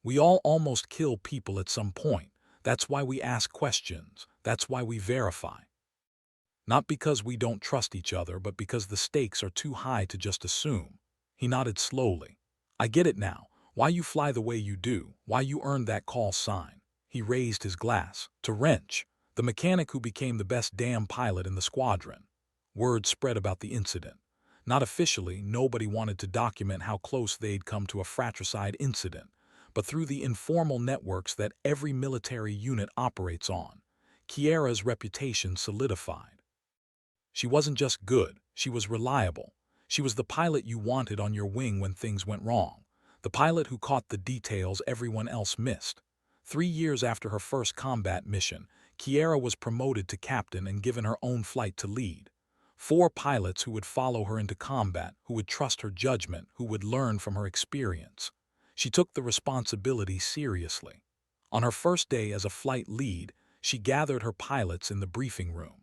We all almost kill people at some point. That's why we ask questions. That's why we verify. Not because we don't trust each other, but because the stakes are too high to just assume. He nodded slowly. I get it now. Why you fly the way you do, why you earned that call sign. He raised his glass. To Wrench, the mechanic who became the best damn pilot in the squadron. Word spread about the incident. Not officially, nobody wanted to document how close they'd come to a fratricide incident. but through the informal networks that every military unit operates on. Kiera's reputation solidified. She wasn't just good, she was reliable. She was the pilot you wanted on your wing when things went wrong. The pilot who caught the details everyone else missed. 3 years after her first combat mission, Kiera was promoted to captain and given her own flight to lead. 4 pilots who would follow her into combat, who would trust her judgment, who would learn from her experience. She took the responsibility seriously. On her first day as a flight lead, she gathered her pilots in the briefing room.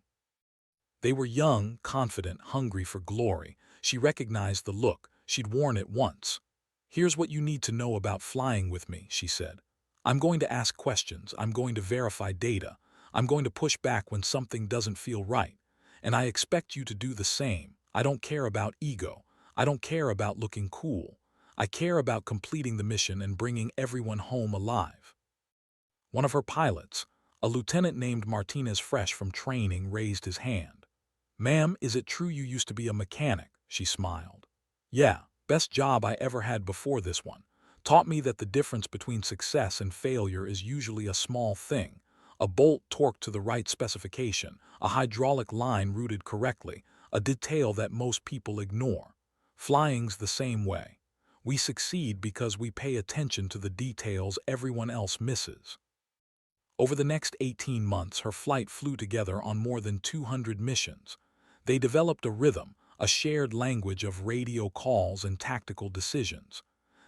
They were young, confident, hungry for glory. She recognized the look. She'd worn it once. "Here's what you need to know about flying with me," she said. "I'm going to ask questions. I'm going to verify data. I'm going to push back when something doesn't feel right. And I expect you to do the same. I don't care about ego. I don't care about looking cool. I care about completing the mission and bringing everyone home alive." One of her pilots, a lieutenant named Martinez, fresh from training, raised his hand. "Ma'am, is it true you used to be a mechanic?" She smiled. "Yeah, best job I ever had before this one. Taught me that the difference between success and failure is usually a small thing. A bolt torqued to the right specification, a hydraulic line routed correctly, a detail that most people ignore. Flying's the same way. We succeed because we pay attention to the details everyone else misses." Over the next 18 months, her flight flew together on more than 200 missions. They developed a rhythm, a shared language of radio calls and tactical decisions.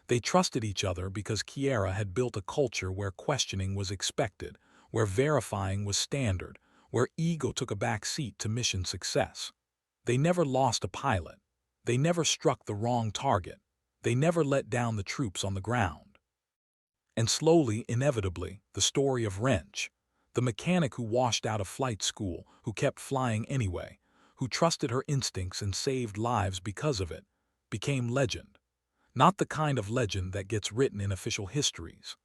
They trusted each other because Kiera had built a culture where questioning was expected, where verifying was standard, where ego took a back seat to mission success. They never lost a pilot. They never struck the wrong target. They never let down the troops on the ground. And slowly, inevitably, the story of Wrench, the mechanic who washed out of flight school, who kept flying anyway, who trusted her instincts and saved lives because of it, became legend. Not the kind of legend that gets written in official histories.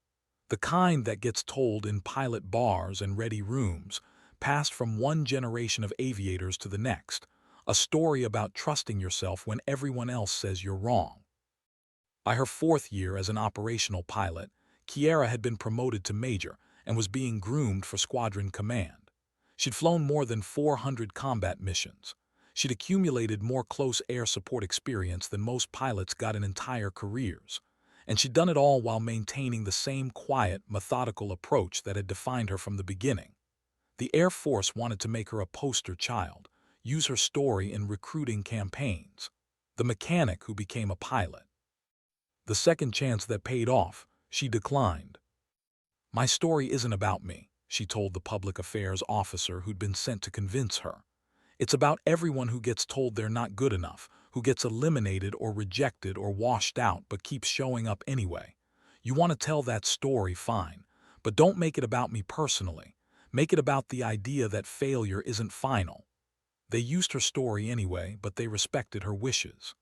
The kind that gets told in pilot bars and ready rooms, passed from one generation of aviators to the next, a story about trusting yourself when everyone else says you're wrong. By her 4th year as an operational pilot, Kiera had been promoted to major and was being groomed for squadron command. She'd flown more than 400 combat missions. She'd accumulated more close air support experience than most pilots got in entire careers. And she'd done it all while maintaining the same quiet, methodical approach that had defined her from the beginning. The Air Force wanted to make her a poster child, use her story in recruiting campaigns. The mechanic who became a pilot. The second chance that paid off, she declined. "My story isn't about me," she told the public affairs officer who'd been sent to convince her. "It's about everyone who gets told they're not good enough, who gets eliminated or rejected or washed out but keeps showing up anyway. You want to tell that story, fine, but don't make it about me personally. Make it about the idea that failure isn't final." They used her story anyway, but they respected her wishes.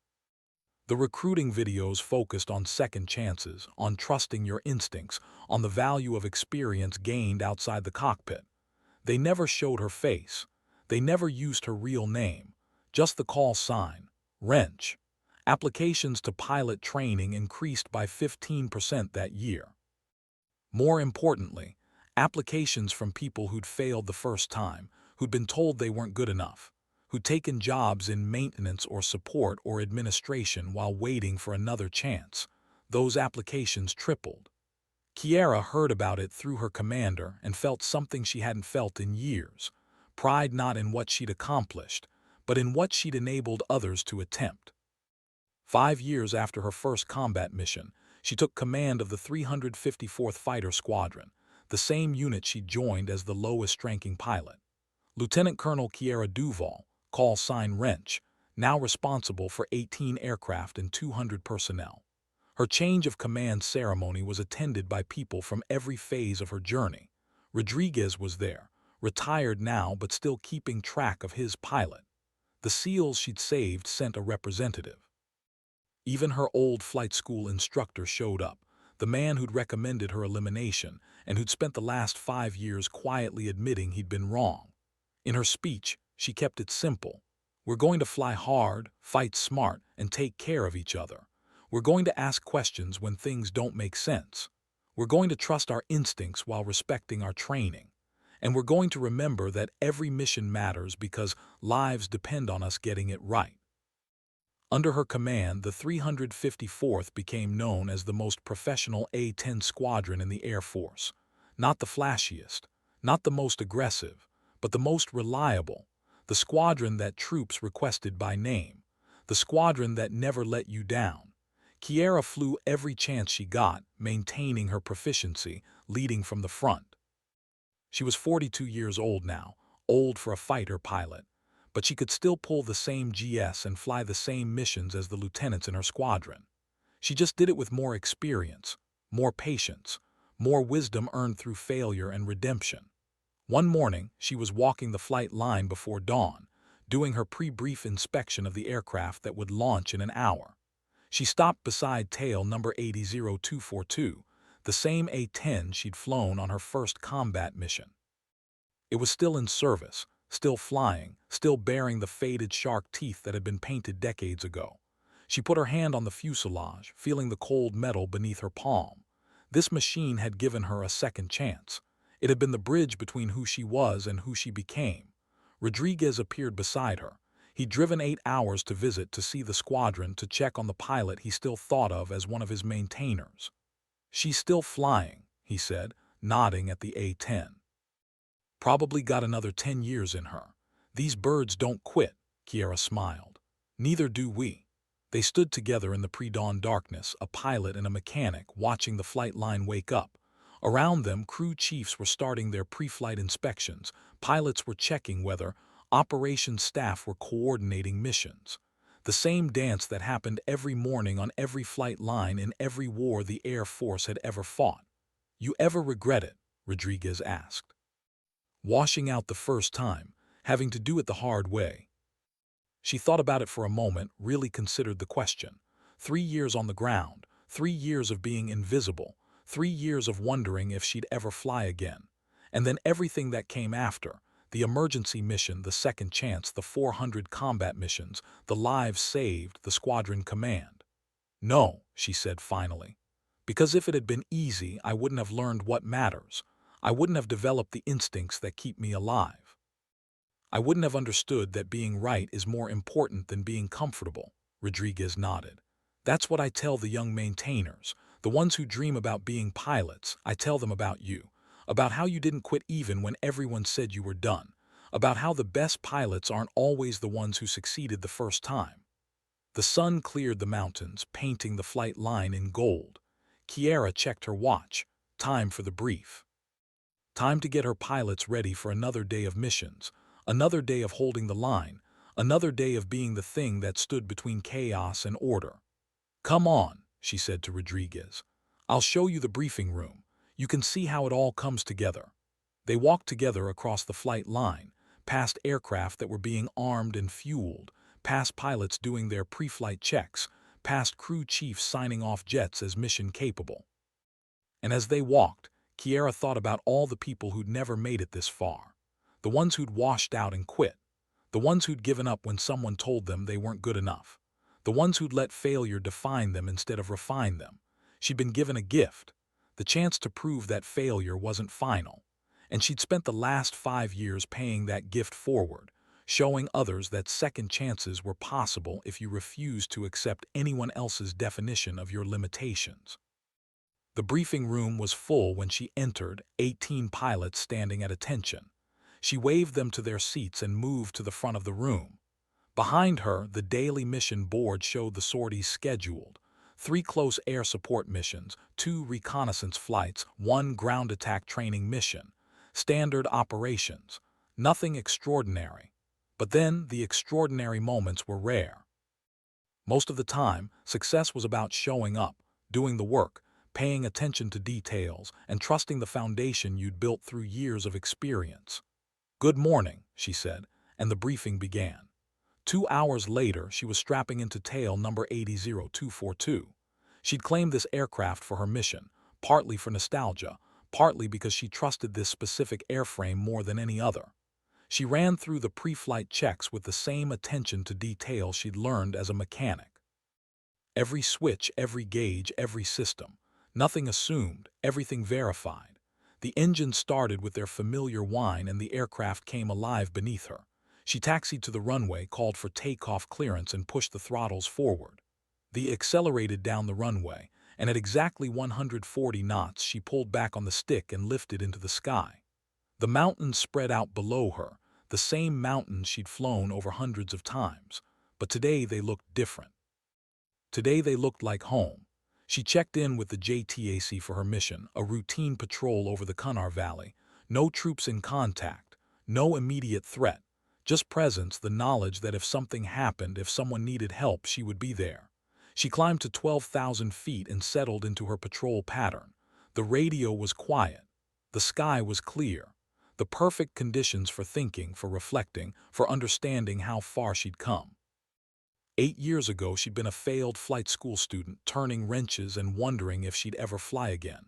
The recruiting videos focused on second chances, on trusting your instincts, on the value of experience gained outside the cockpit. They never showed her face. They never used her real name, just the call sign, Wrench. Applications to pilot training increased by 15% that year. More importantly, applications from people who'd failed the first time, who'd been told they weren't good enough, who'd taken jobs in maintenance or support or administration while waiting for another chance. Those applications tripled. Kiera heard about it through her commander and felt something she hadn't felt in years. Pride not in what she'd accomplished, but in what she'd enabled others to attempt. 5 years after her first combat mission, she took command of the 354th Fighter Squadron, the same unit she joined as the lowest-ranking pilot. Lieutenant Colonel Kiera Duval, call sign Wrench, now responsible for 18 aircraft and 200 personnel. Her change of command ceremony was attended by people from every phase of her journey. Rodriguez was there, retired now but still keeping track of his pilot. The SEALs she'd saved sent a representative. Even her old flight school instructor showed up, the man who'd recommended her elimination and who'd spent the last 5 years quietly admitting he'd been wrong. In her speech, she kept it simple. "We're going to fly hard, fight smart, and take care of each other. We're going to ask questions when things don't make sense. We're going to trust our instincts while respecting our training. And we're going to remember that every mission matters because lives depend on us getting it right. Under her command, the 354th became known as the most professional A-10 squadron in the Air Force. Not the flashiest, not the most aggressive, but the most reliable. The squadron that troops requested by name. The squadron that never let you down. Kiera flew every chance she got, maintaining her proficiency, leading from the front. She was 42 years old now, old for a fighter pilot, but she could still pull the same GS and fly the same missions as the lieutenants in her squadron. She just did it with more experience, more patience, more wisdom earned through failure and redemption. One morning, she was walking the flight line before dawn, doing her pre-brief inspection of the aircraft that would launch in an hour. She stopped beside tail number 80242, the same A-10 she'd flown on her first combat mission. It was still in service, still flying, still bearing the faded shark teeth that had been painted decades ago. She put her hand on the fuselage, feeling the cold metal beneath her palm. This machine had given her a second chance. It had been the bridge between who she was and who she became. Rodriguez appeared beside her. He'd driven 8 hours to visit to see the squadron to check on the pilot he still thought of as one of his maintainers. "She's still flying," he said, nodding at the A-10. "Probably got another 10 years in her. These birds don't quit," Kiera smiled. "Neither do we." They stood together in the pre-dawn darkness, a pilot and a mechanic, watching the flight line wake up. Around them, crew chiefs were starting their pre-flight inspections, pilots were checking weather, operations staff were coordinating missions. The same dance that happened every morning on every flight line in every war the Air Force had ever fought. "You ever regret it?" Rodriguez asked. "Washing out the first time, having to do it the hard way." She thought about it for a moment, really considered the question. 3 years on the ground, 3 years of being invisible, 3 years of wondering if she'd ever fly again. And then everything that came after, the emergency mission, the second chance, the 400 combat missions, the lives saved, the squadron command. "No," she said finally. "Because if it had been easy, I wouldn't have learned what matters. I wouldn't have developed the instincts that keep me alive. I wouldn't have understood that being right is more important than being comfortable." Rodriguez nodded. "That's what I tell the young maintainers, the ones who dream about being pilots. I tell them about you, about how you didn't quit even when everyone said you were done, about how the best pilots aren't always the ones who succeeded the first time." The sun cleared the mountains, painting the flight line in gold. Kiera checked her watch. Time for the brief. Time to get her pilots ready for another day of missions, another day of holding the line, another day of being the thing that stood between chaos and order. "Come on," she said to Rodriguez. "I'll show you the briefing room. You can see how it all comes together." They walked together across the flight line, past aircraft that were being armed and fueled, past pilots doing their pre-flight checks, past crew chiefs signing off jets as mission capable. And as they walked, Kiera thought about all the people who'd never made it this far. The ones who'd washed out and quit. The ones who'd given up when someone told them they weren't good enough. The ones who'd let failure define them instead of refine them. She'd been given a gift, the chance to prove that failure wasn't final. And she'd spent the last 5 years paying that gift forward, showing others that second chances were possible if you refused to accept anyone else's definition of your limitations. The briefing room was full when she entered, 18 pilots standing at attention. She waved them to their seats and moved to the front of the room. Behind her, the daily mission board showed the sorties scheduled. 3 close air support missions, 2 reconnaissance flights, 1 ground attack training mission. Standard operations. Nothing extraordinary. But then, the extraordinary moments were rare. Most of the time, success was about showing up, doing the work, paying attention to details, and trusting the foundation you'd built through years of experience. "Good morning," she said, and the briefing began. 2 hours later, she was strapping into tail number 80242. She'd claimed this aircraft for her mission, partly for nostalgia, partly because she trusted this specific airframe more than any other. She ran through the pre-flight checks with the same attention to detail she'd learned as a mechanic. Every switch, every gauge, every system. Nothing assumed, everything verified. The engine started with their familiar whine and the aircraft came alive beneath her. She taxied to the runway, called for takeoff clearance and pushed the throttles forward. The accelerated down the runway, and at exactly 140 knots she pulled back on the stick and lifted into the sky. The mountains spread out below her, the same mountains she'd flown over hundreds of times, but today they looked different. Today they looked like home. She checked in with the JTAC for her mission, a routine patrol over the Kunar Valley. No troops in contact, no immediate threat, just presence, the knowledge that if something happened, if someone needed help, she would be there. She climbed to 12,000 feet and settled into her patrol pattern. The radio was quiet. The sky was clear. The perfect conditions for thinking, for reflecting, for understanding how far she'd come. 8 years ago, she'd been a failed flight school student, turning wrenches and wondering if she'd ever fly again.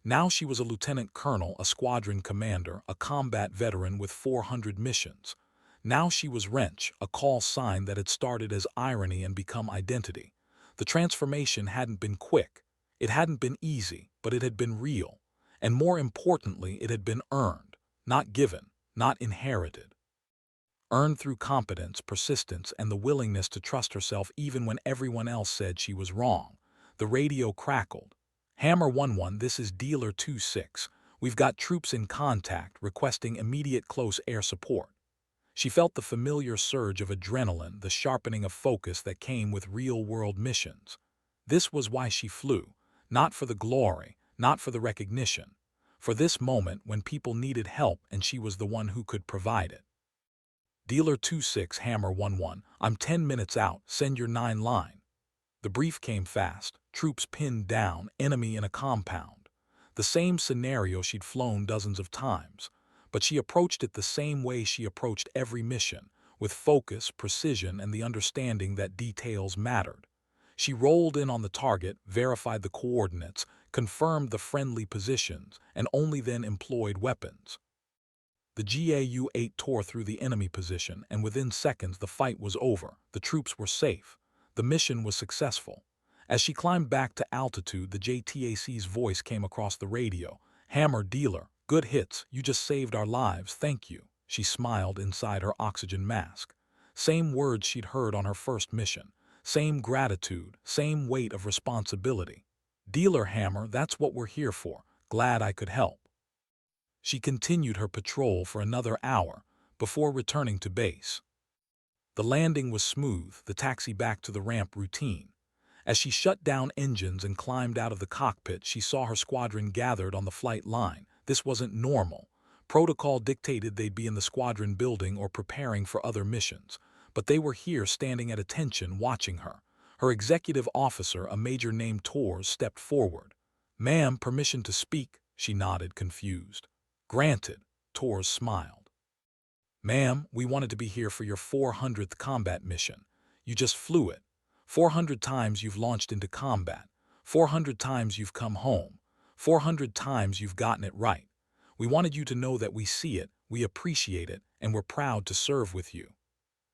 Now she was a lieutenant colonel, a squadron commander, a combat veteran with 400 missions. Now she was wrench, a call sign that had started as irony and become identity. The transformation hadn't been quick. It hadn't been easy, but it had been real. And more importantly, it had been earned, not given, not inherited. Earned through competence, persistence, and the willingness to trust herself even when everyone else said she was wrong. The radio crackled. Hammer 1-1, this is Dealer 2-6. We've got troops in contact, requesting immediate close air support. She felt the familiar surge of adrenaline, the sharpening of focus that came with real-world missions. This was why she flew, not for the glory, not for the recognition, for this moment when people needed help and she was the one who could provide it. Dealer 2-6, Hammer 1-1, I'm 10 minutes out, send your 9 line. The brief came fast, troops pinned down, enemy in a compound. The same scenario she'd flown dozens of times, but she approached it the same way she approached every mission, with focus, precision, and the understanding that details mattered. She rolled in on the target, verified the coordinates, confirmed the friendly positions, and only then employed weapons. The GAU-8 tore through the enemy position, and within seconds the fight was over. The troops were safe. The mission was successful. As she climbed back to altitude, the JTAC's voice came across the radio. Hammer, Dealer, good hits, you just saved our lives, thank you. She smiled inside her oxygen mask. Same words she'd heard on her first mission. Same gratitude, same weight of responsibility. Dealer, Hammer, that's what we're here for. Glad I could help. She continued her patrol for another hour before returning to base. The landing was smooth, the taxi back to the ramp routine. As she shut down engines and climbed out of the cockpit, she saw her squadron gathered on the flight line. This wasn't normal. Protocol dictated they'd be in the squadron building or preparing for other missions, but they were here standing at attention watching her. Her executive officer, a major named Tors, stepped forward. Ma'am, permission to speak? She nodded, confused. Granted, Tors smiled. Ma'am, we wanted to be here for your 400th combat mission. You just flew it. 400 times you've launched into combat. 400 times you've come home. 400 times you've gotten it right. We wanted you to know that we see it, we appreciate it, and we're proud to serve with you.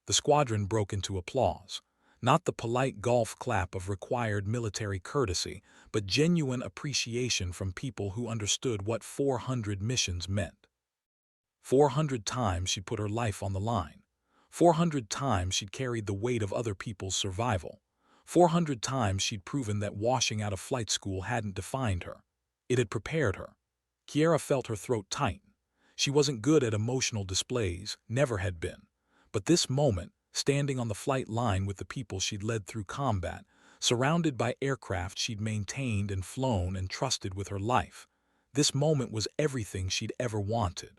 The squadron broke into applause. Not the polite golf clap of required military courtesy, but genuine appreciation from people who understood what 400 missions meant. 400 times she'd put her life on the line. 400 times she'd carried the weight of other people's survival. 400 times she'd proven that washing out of flight school hadn't defined her. It had prepared her. Kiera felt her throat tighten. She wasn't good at emotional displays, never had been. But this moment, standing on the flight line with the people she'd led through combat, surrounded by aircraft she'd maintained and flown and trusted with her life, this moment was everything she'd ever wanted.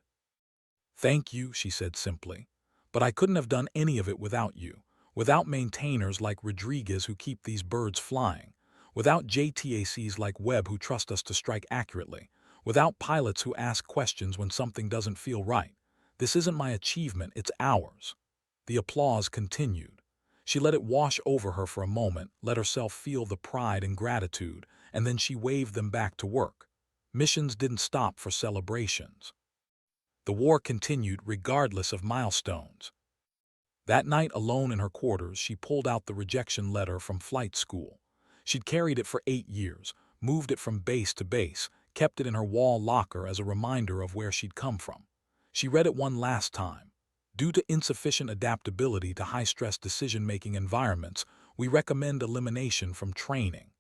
Thank you, she said simply. But I couldn't have done any of it without you, without maintainers like Rodriguez who keep these birds flying, without JTACs like Webb who trust us to strike accurately, without pilots who ask questions when something doesn't feel right. This isn't my achievement, it's ours. The applause continued. She let it wash over her for a moment, let herself feel the pride and gratitude, and then she waved them back to work. Missions didn't stop for celebrations. The war continued regardless of milestones. That night, alone in her quarters, she pulled out the rejection letter from flight school. She'd carried it for 8 years, moved it from base to base, kept it in her wall locker as a reminder of where she'd come from. She read it one last time. Due to insufficient adaptability to high-stress decision-making environments, we recommend elimination from training.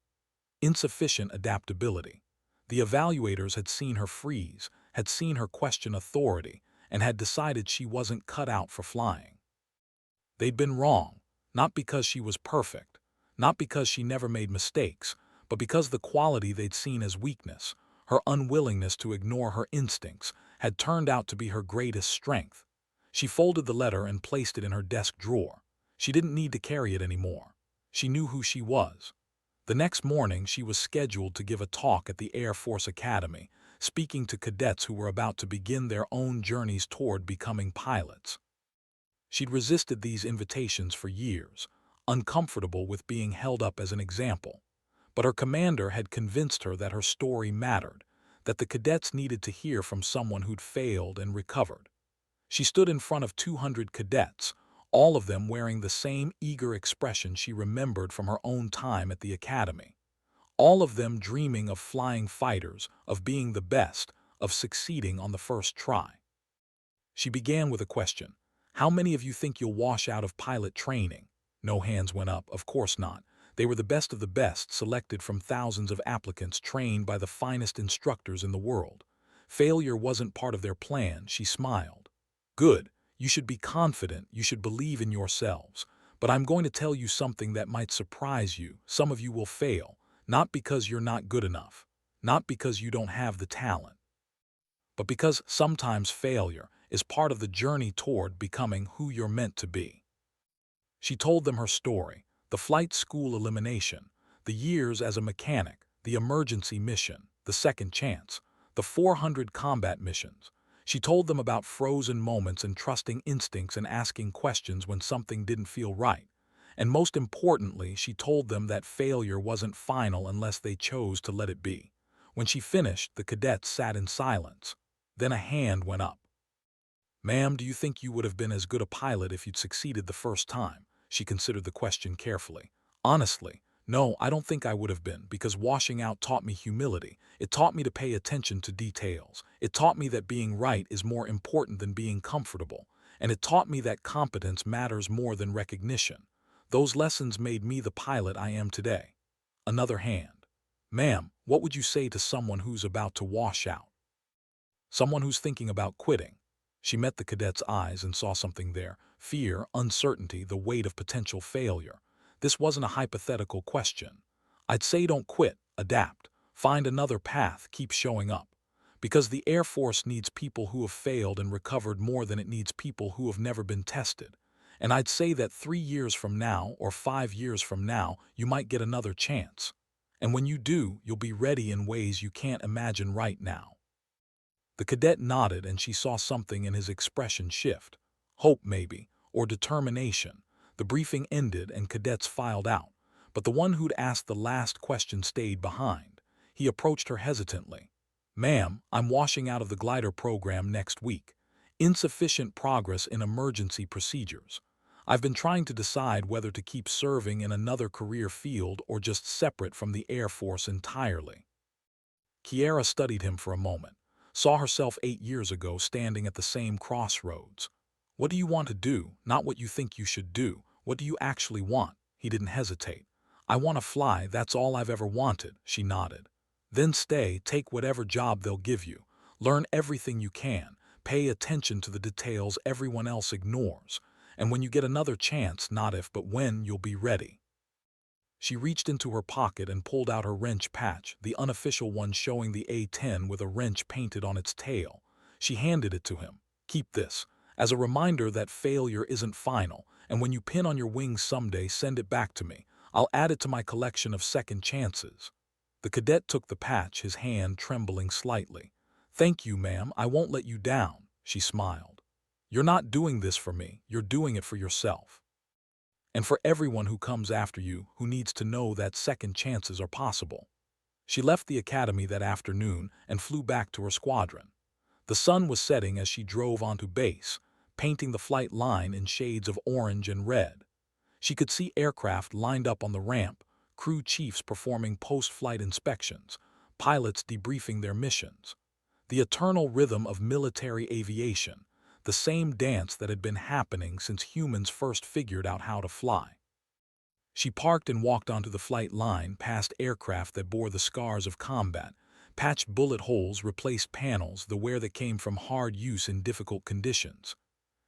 Insufficient adaptability. The evaluators had seen her freeze, had seen her question authority, and had decided she wasn't cut out for flying. They'd been wrong, not because she was perfect, not because she never made mistakes, but because the quality they'd seen as weakness, her unwillingness to ignore her instincts, had turned out to be her greatest strength. She folded the letter and placed it in her desk drawer. She didn't need to carry it anymore. She knew who she was. The next morning, she was scheduled to give a talk at the Air Force Academy, speaking to cadets who were about to begin their own journeys toward becoming pilots. She'd resisted these invitations for years, uncomfortable with being held up as an example. But her commander had convinced her that her story mattered, that the cadets needed to hear from someone who'd failed and recovered. She stood in front of 200 cadets, all of them wearing the same eager expression she remembered from her own time at the academy. All of them dreaming of flying fighters, of being the best, of succeeding on the first try. She began with a question. How many of you think you'll wash out of pilot training? No hands went up, of course not. They were the best of the best, selected from thousands of applicants trained by the finest instructors in the world. Failure wasn't part of their plan, she smiled. Good, you should be confident, you should believe in yourselves. But I'm going to tell you something that might surprise you. Some of you will fail, not because you're not good enough, not because you don't have the talent, but because sometimes failure is part of the journey toward becoming who you're meant to be. She told them her story, the flight school elimination, the years as a mechanic, the emergency mission, the second chance, the 400 combat missions. She told them about frozen moments and trusting instincts and asking questions when something didn't feel right. And most importantly, she told them that failure wasn't final unless they chose to let it be. When she finished, the cadets sat in silence. Then a hand went up. Ma'am, do you think you would have been as good a pilot if you'd succeeded the first time? She considered the question carefully. Honestly, no, I don't think I would have been, because washing out taught me humility. It taught me to pay attention to details. It taught me that being right is more important than being comfortable. And it taught me that competence matters more than recognition. Those lessons made me the pilot I am today. Another hand. Ma'am, what would you say to someone who's about to wash out? Someone who's thinking about quitting. She met the cadet's eyes and saw something there. Fear, uncertainty, the weight of potential failure. This wasn't a hypothetical question. I'd say don't quit, adapt, find another path, keep showing up. Because the Air Force needs people who have failed and recovered more than it needs people who have never been tested. And I'd say that 3 years from now or 5 years from now, you might get another chance. And when you do, you'll be ready in ways you can't imagine right now. The cadet nodded and she saw something in his expression shift. Hope, maybe, or determination. The briefing ended and cadets filed out, but the one who'd asked the last question stayed behind. He approached her hesitantly. Ma'am, I'm washing out of the glider program next week. Insufficient progress in emergency procedures. I've been trying to decide whether to keep serving in another career field or just separate from the Air Force entirely. Kiera studied him for a moment. Saw herself 8 years ago standing at the same crossroads. What do you want to do? Not what you think you should do. What do you actually want? He didn't hesitate. I want to fly, that's all I've ever wanted, she nodded. Then stay, take whatever job they'll give you. Learn everything you can. Pay attention to the details everyone else ignores. And when you get another chance, not if but when, you'll be ready. She reached into her pocket and pulled out her wrench patch, the unofficial one showing the A-10 with a wrench painted on its tail. She handed it to him. Keep this, as a reminder that failure isn't final, and when you pin on your wings someday, send it back to me. I'll add it to my collection of second chances. The cadet took the patch, his hand trembling slightly. Thank you, ma'am, I won't let you down, she smiled. You're not doing this for me, you're doing it for yourself. And for everyone who comes after you, who needs to know that second chances are possible. She left the academy that afternoon and flew back to her squadron. The sun was setting as she drove onto base, painting the flight line in shades of orange and red. She could see aircraft lined up on the ramp, crew chiefs performing post-flight inspections, pilots debriefing their missions. The eternal rhythm of military aviation, the same dance that had been happening since humans first figured out how to fly. She parked and walked onto the flight line past aircraft that bore the scars of combat, patched bullet holes, replaced panels, the wear that came from hard use in difficult conditions.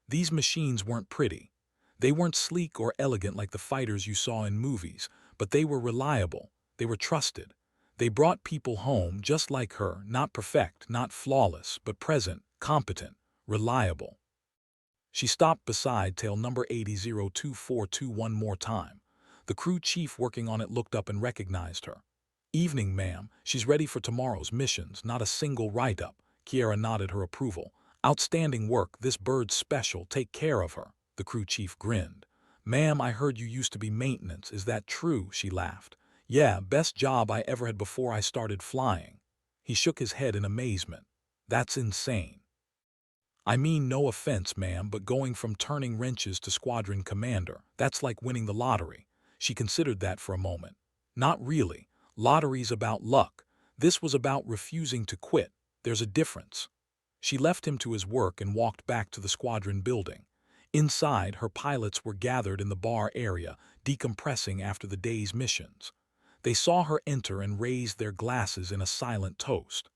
These machines weren't pretty. They weren't sleek or elegant like the fighters you saw in movies, but they were reliable. They were trusted. They brought people home just like her, not perfect, not flawless, but present, competent, reliable. She stopped beside tail number 800242 one more time. The crew chief working on it looked up and recognized her. "Evening, ma'am. She's ready for tomorrow's missions, not a single write-up." Kiera nodded her approval. "Outstanding work. This bird's special. Take care of her." The crew chief grinned. "Ma'am, I heard you used to be maintenance. Is that true?" She laughed. "Yeah, best job I ever had before I started flying." He shook his head in amazement. "That's insane." "I mean, no offense, ma'am, but going from turning wrenches to squadron commander, that's like winning the lottery." She considered that for a moment. "Not really. Lottery's about luck. This was about refusing to quit. There's a difference." She left him to his work and walked back to the squadron building. Inside, her pilots were gathered in the bar area, decompressing after the day's missions. They saw her enter and raised their glasses in a silent toast.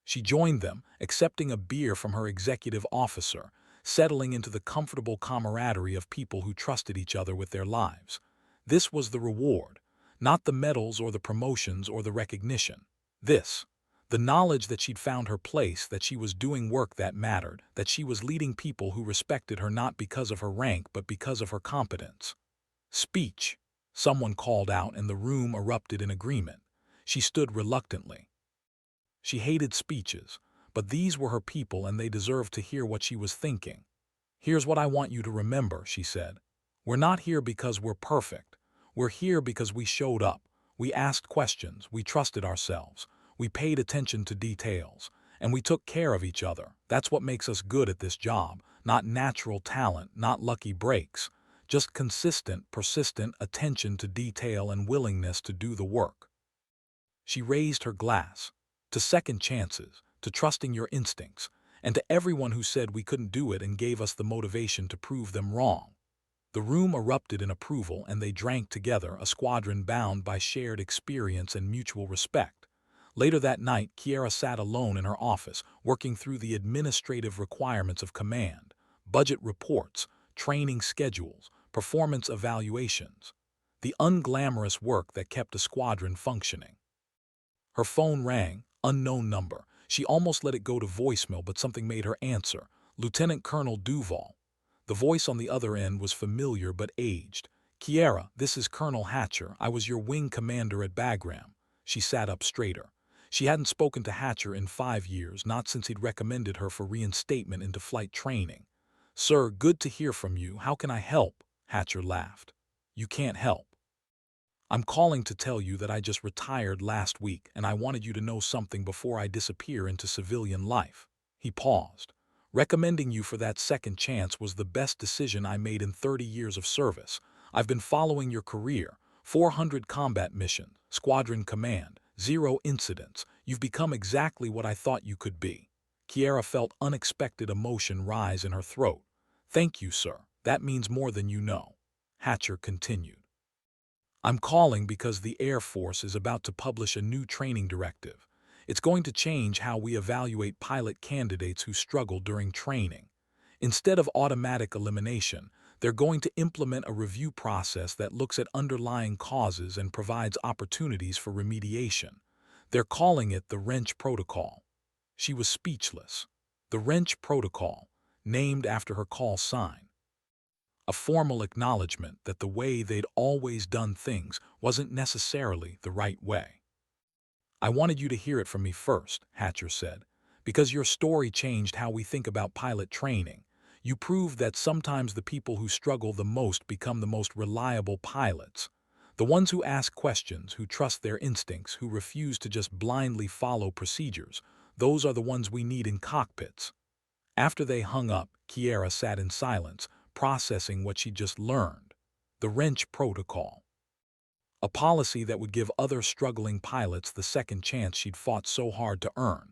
She joined them, accepting a beer from her executive officer, settling into the comfortable camaraderie of people who trusted each other with their lives. This was the reward, not the medals or the promotions or the recognition. The knowledge that she'd found her place, that she was doing work that mattered, that she was leading people who respected her not because of her rank but because of her competence. "Speech," someone called out, and the room erupted in agreement. She stood reluctantly. She hated speeches, but these were her people and they deserved to hear what she was thinking. "Here's what I want you to remember," she said. "We're not here because we're perfect. We're here because we showed up. We asked questions, we trusted ourselves, we paid attention to details, and we took care of each other. That's what makes us good at this job, not natural talent, not lucky breaks, just consistent, persistent attention to detail and willingness to do the work." She raised her glass. "To second chances, to trusting your instincts, and to everyone who said we couldn't do it and gave us the motivation to prove them wrong." The room erupted in approval and they drank together, a squadron bound by shared experience and mutual respect. Later that night, Kiera sat alone in her office, working through the administrative requirements of command, budget reports, training schedules, performance evaluations, the unglamorous work that kept a squadron functioning. Her phone rang, unknown number. She almost let it go to voicemail, but something made her answer. "Lieutenant Colonel Duval." The voice on the other end was familiar but aged. "Kiera, this is Colonel Hatcher. I was your wing commander at Bagram." She sat up straighter. She hadn't spoken to Hatcher in 5 years, not since he'd recommended her for reinstatement into flight training. "Sir, good to hear from you. How can I help?" Hatcher laughed. "You can't help. I'm calling to tell you that I just retired last week and I wanted you to know something before I disappear into civilian life." He paused. "Recommending you for that second chance was the best decision I made in 30 years of service. I've been following your career. 400 combat missions, squadron command, 0 incidents. You've become exactly what I thought you could be." Kiera felt unexpected emotion rise in her throat. "Thank you, sir. That means more than you know." Hatcher continued. "I'm calling because the Air Force is about to publish a new training directive. It's going to change how we evaluate pilot candidates who struggle during training. Instead of automatic elimination, they're going to implement a review process that looks at underlying causes and provides opportunities for remediation. They're calling it the Wrench Protocol." She was speechless. The Wrench Protocol, named after her call sign. A formal acknowledgement that the way they'd always done things wasn't necessarily the right way. "I wanted you to hear it from me first," Hatcher said, "because your story changed how we think about pilot training. You proved that sometimes the people who struggle the most become the most reliable pilots. The ones who ask questions, who trust their instincts, who refuse to just blindly follow procedures. Those are the ones we need in cockpits." After they hung up, Kiera sat in silence, processing what she just learned. The Wrench Protocol. A policy that would give other struggling pilots the second chance she'd fought so hard to earn.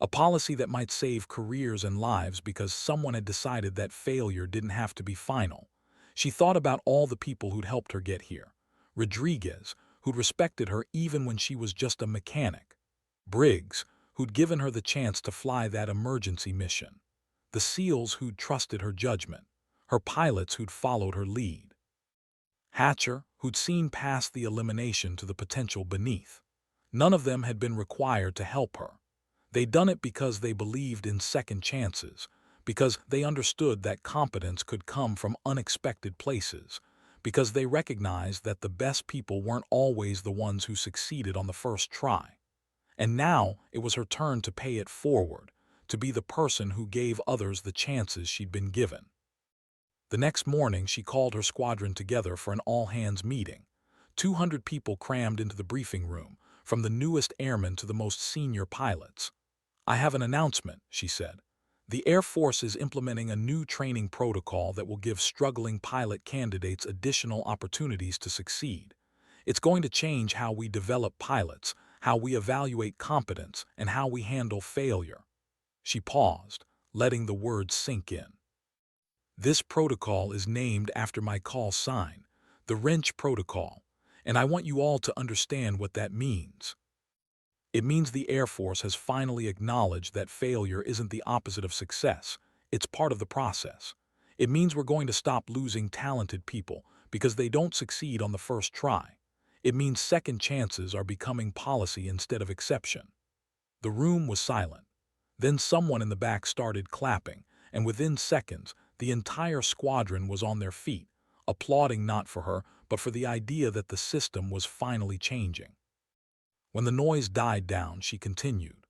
A policy that might save careers and lives because someone had decided that failure didn't have to be final. She thought about all the people who'd helped her get here. Rodriguez, who'd respected her even when she was just a mechanic. Briggs, who'd given her the chance to fly that emergency mission. The SEALs who'd trusted her judgment. Her pilots who'd followed her lead. Hatcher, who'd seen past the elimination to the potential beneath. None of them had been required to help her. They'd done it because they believed in second chances, because they understood that competence could come from unexpected places, because they recognized that the best people weren't always the ones who succeeded on the first try. And now it was her turn to pay it forward, to be the person who gave others the chances she'd been given. The next morning, she called her squadron together for an all-hands meeting. 200 people crammed into the briefing room, from the newest airmen to the most senior pilots. "I have an announcement," she said. "The Air Force is implementing a new training protocol that will give struggling pilot candidates additional opportunities to succeed. It's going to change how we develop pilots, how we evaluate competence, and how we handle failure." She paused, letting the words sink in. "This protocol is named after my call sign, the Wrench Protocol, and I want you all to understand what that means. It means the Air Force has finally acknowledged that failure isn't the opposite of success, it's part of the process. It means we're going to stop losing talented people because they don't succeed on the first try. It means second chances are becoming policy instead of exception." The room was silent. Then someone in the back started clapping, and within seconds, the entire squadron was on their feet, applauding not for her, but for the idea that the system was finally changing. When the noise died down, she continued,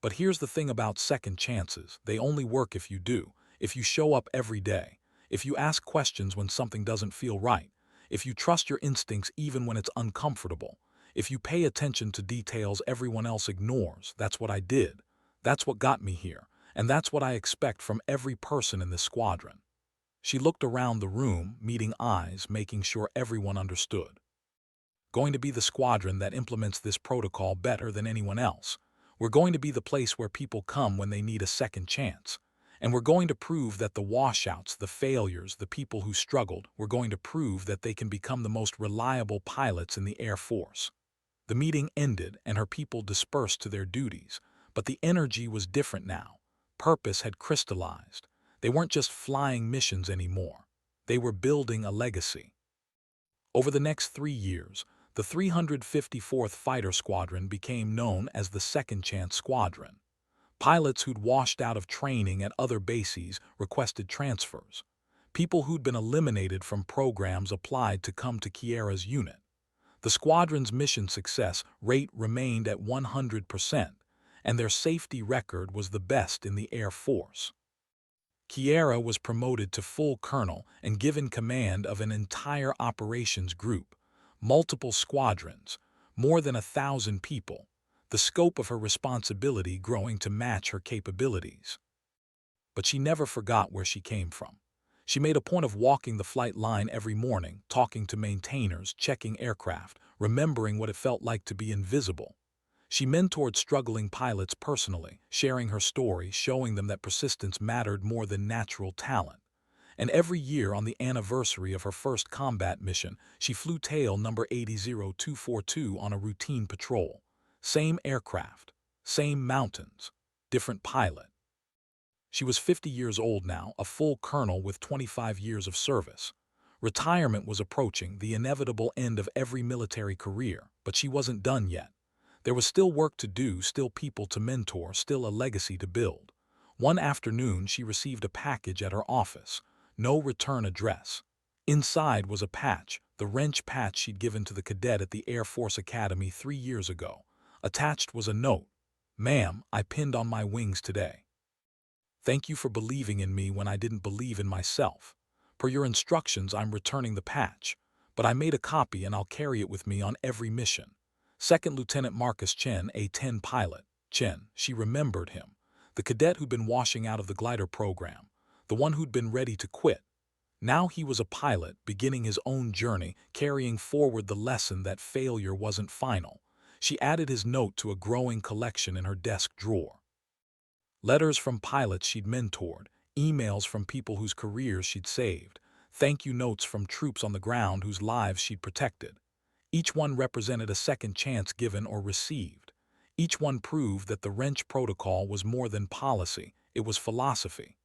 "But here's the thing about second chances. They only work if you do, if you show up every day, if you ask questions when something doesn't feel right, if you trust your instincts even when it's uncomfortable, if you pay attention to details everyone else ignores. That's what I did. That's what got me here, and that's what I expect from every person in this squadron." She looked around the room, meeting eyes, making sure everyone understood. "Going to be the squadron that implements this protocol better than anyone else. We're going to be the place where people come when they need a second chance. And we're going to prove that the washouts, the failures, the people who struggled, we're going to prove that they can become the most reliable pilots in the Air Force." The meeting ended and her people dispersed to their duties, but the energy was different now. Purpose had crystallized. They weren't just flying missions anymore. They were building a legacy. Over the next 3 years, the 354th Fighter Squadron became known as the Second Chance Squadron. Pilots who'd washed out of training at other bases requested transfers. People who'd been eliminated from programs applied to come to Kiera's unit. The squadron's mission success rate remained at 100%, and their safety record was the best in the Air Force. Kiera was promoted to full colonel and given command of an entire operations group, multiple squadrons, more than 1,000 people, the scope of her responsibility growing to match her capabilities. But she never forgot where she came from. She made a point of walking the flight line every morning, talking to maintainers, checking aircraft, remembering what it felt like to be invisible. She mentored struggling pilots personally, sharing her story, showing them that persistence mattered more than natural talent. And every year on the anniversary of her first combat mission, she flew tail number 80242 on a routine patrol. Same aircraft, same mountains, different pilot. She was 50 years old now, a full colonel with 25 years of service. Retirement was approaching, the inevitable end of every military career, but she wasn't done yet. There was still work to do, still people to mentor, still a legacy to build. One afternoon, she received a package at her office. No return address. Inside was a patch, the wrench patch she'd given to the cadet at the Air Force Academy 3 years ago. Attached was a note. "Ma'am, I pinned on my wings today. Thank you for believing in me when I didn't believe in myself. Per your instructions, I'm returning the patch, but I made a copy and I'll carry it with me on every mission. Second Lieutenant Marcus Chen, A-10 pilot." Chen, she remembered him. The cadet who'd been washing out of the glider program. The one who'd been ready to quit. Now he was a pilot, beginning his own journey, carrying forward the lesson that failure wasn't final. She added his note to a growing collection in her desk drawer. Letters from pilots she'd mentored, emails from people whose careers she'd saved, thank you notes from troops on the ground whose lives she'd protected. Each one represented a second chance given or received. Each one proved that the wrench protocol was more than policy, it was philosophy.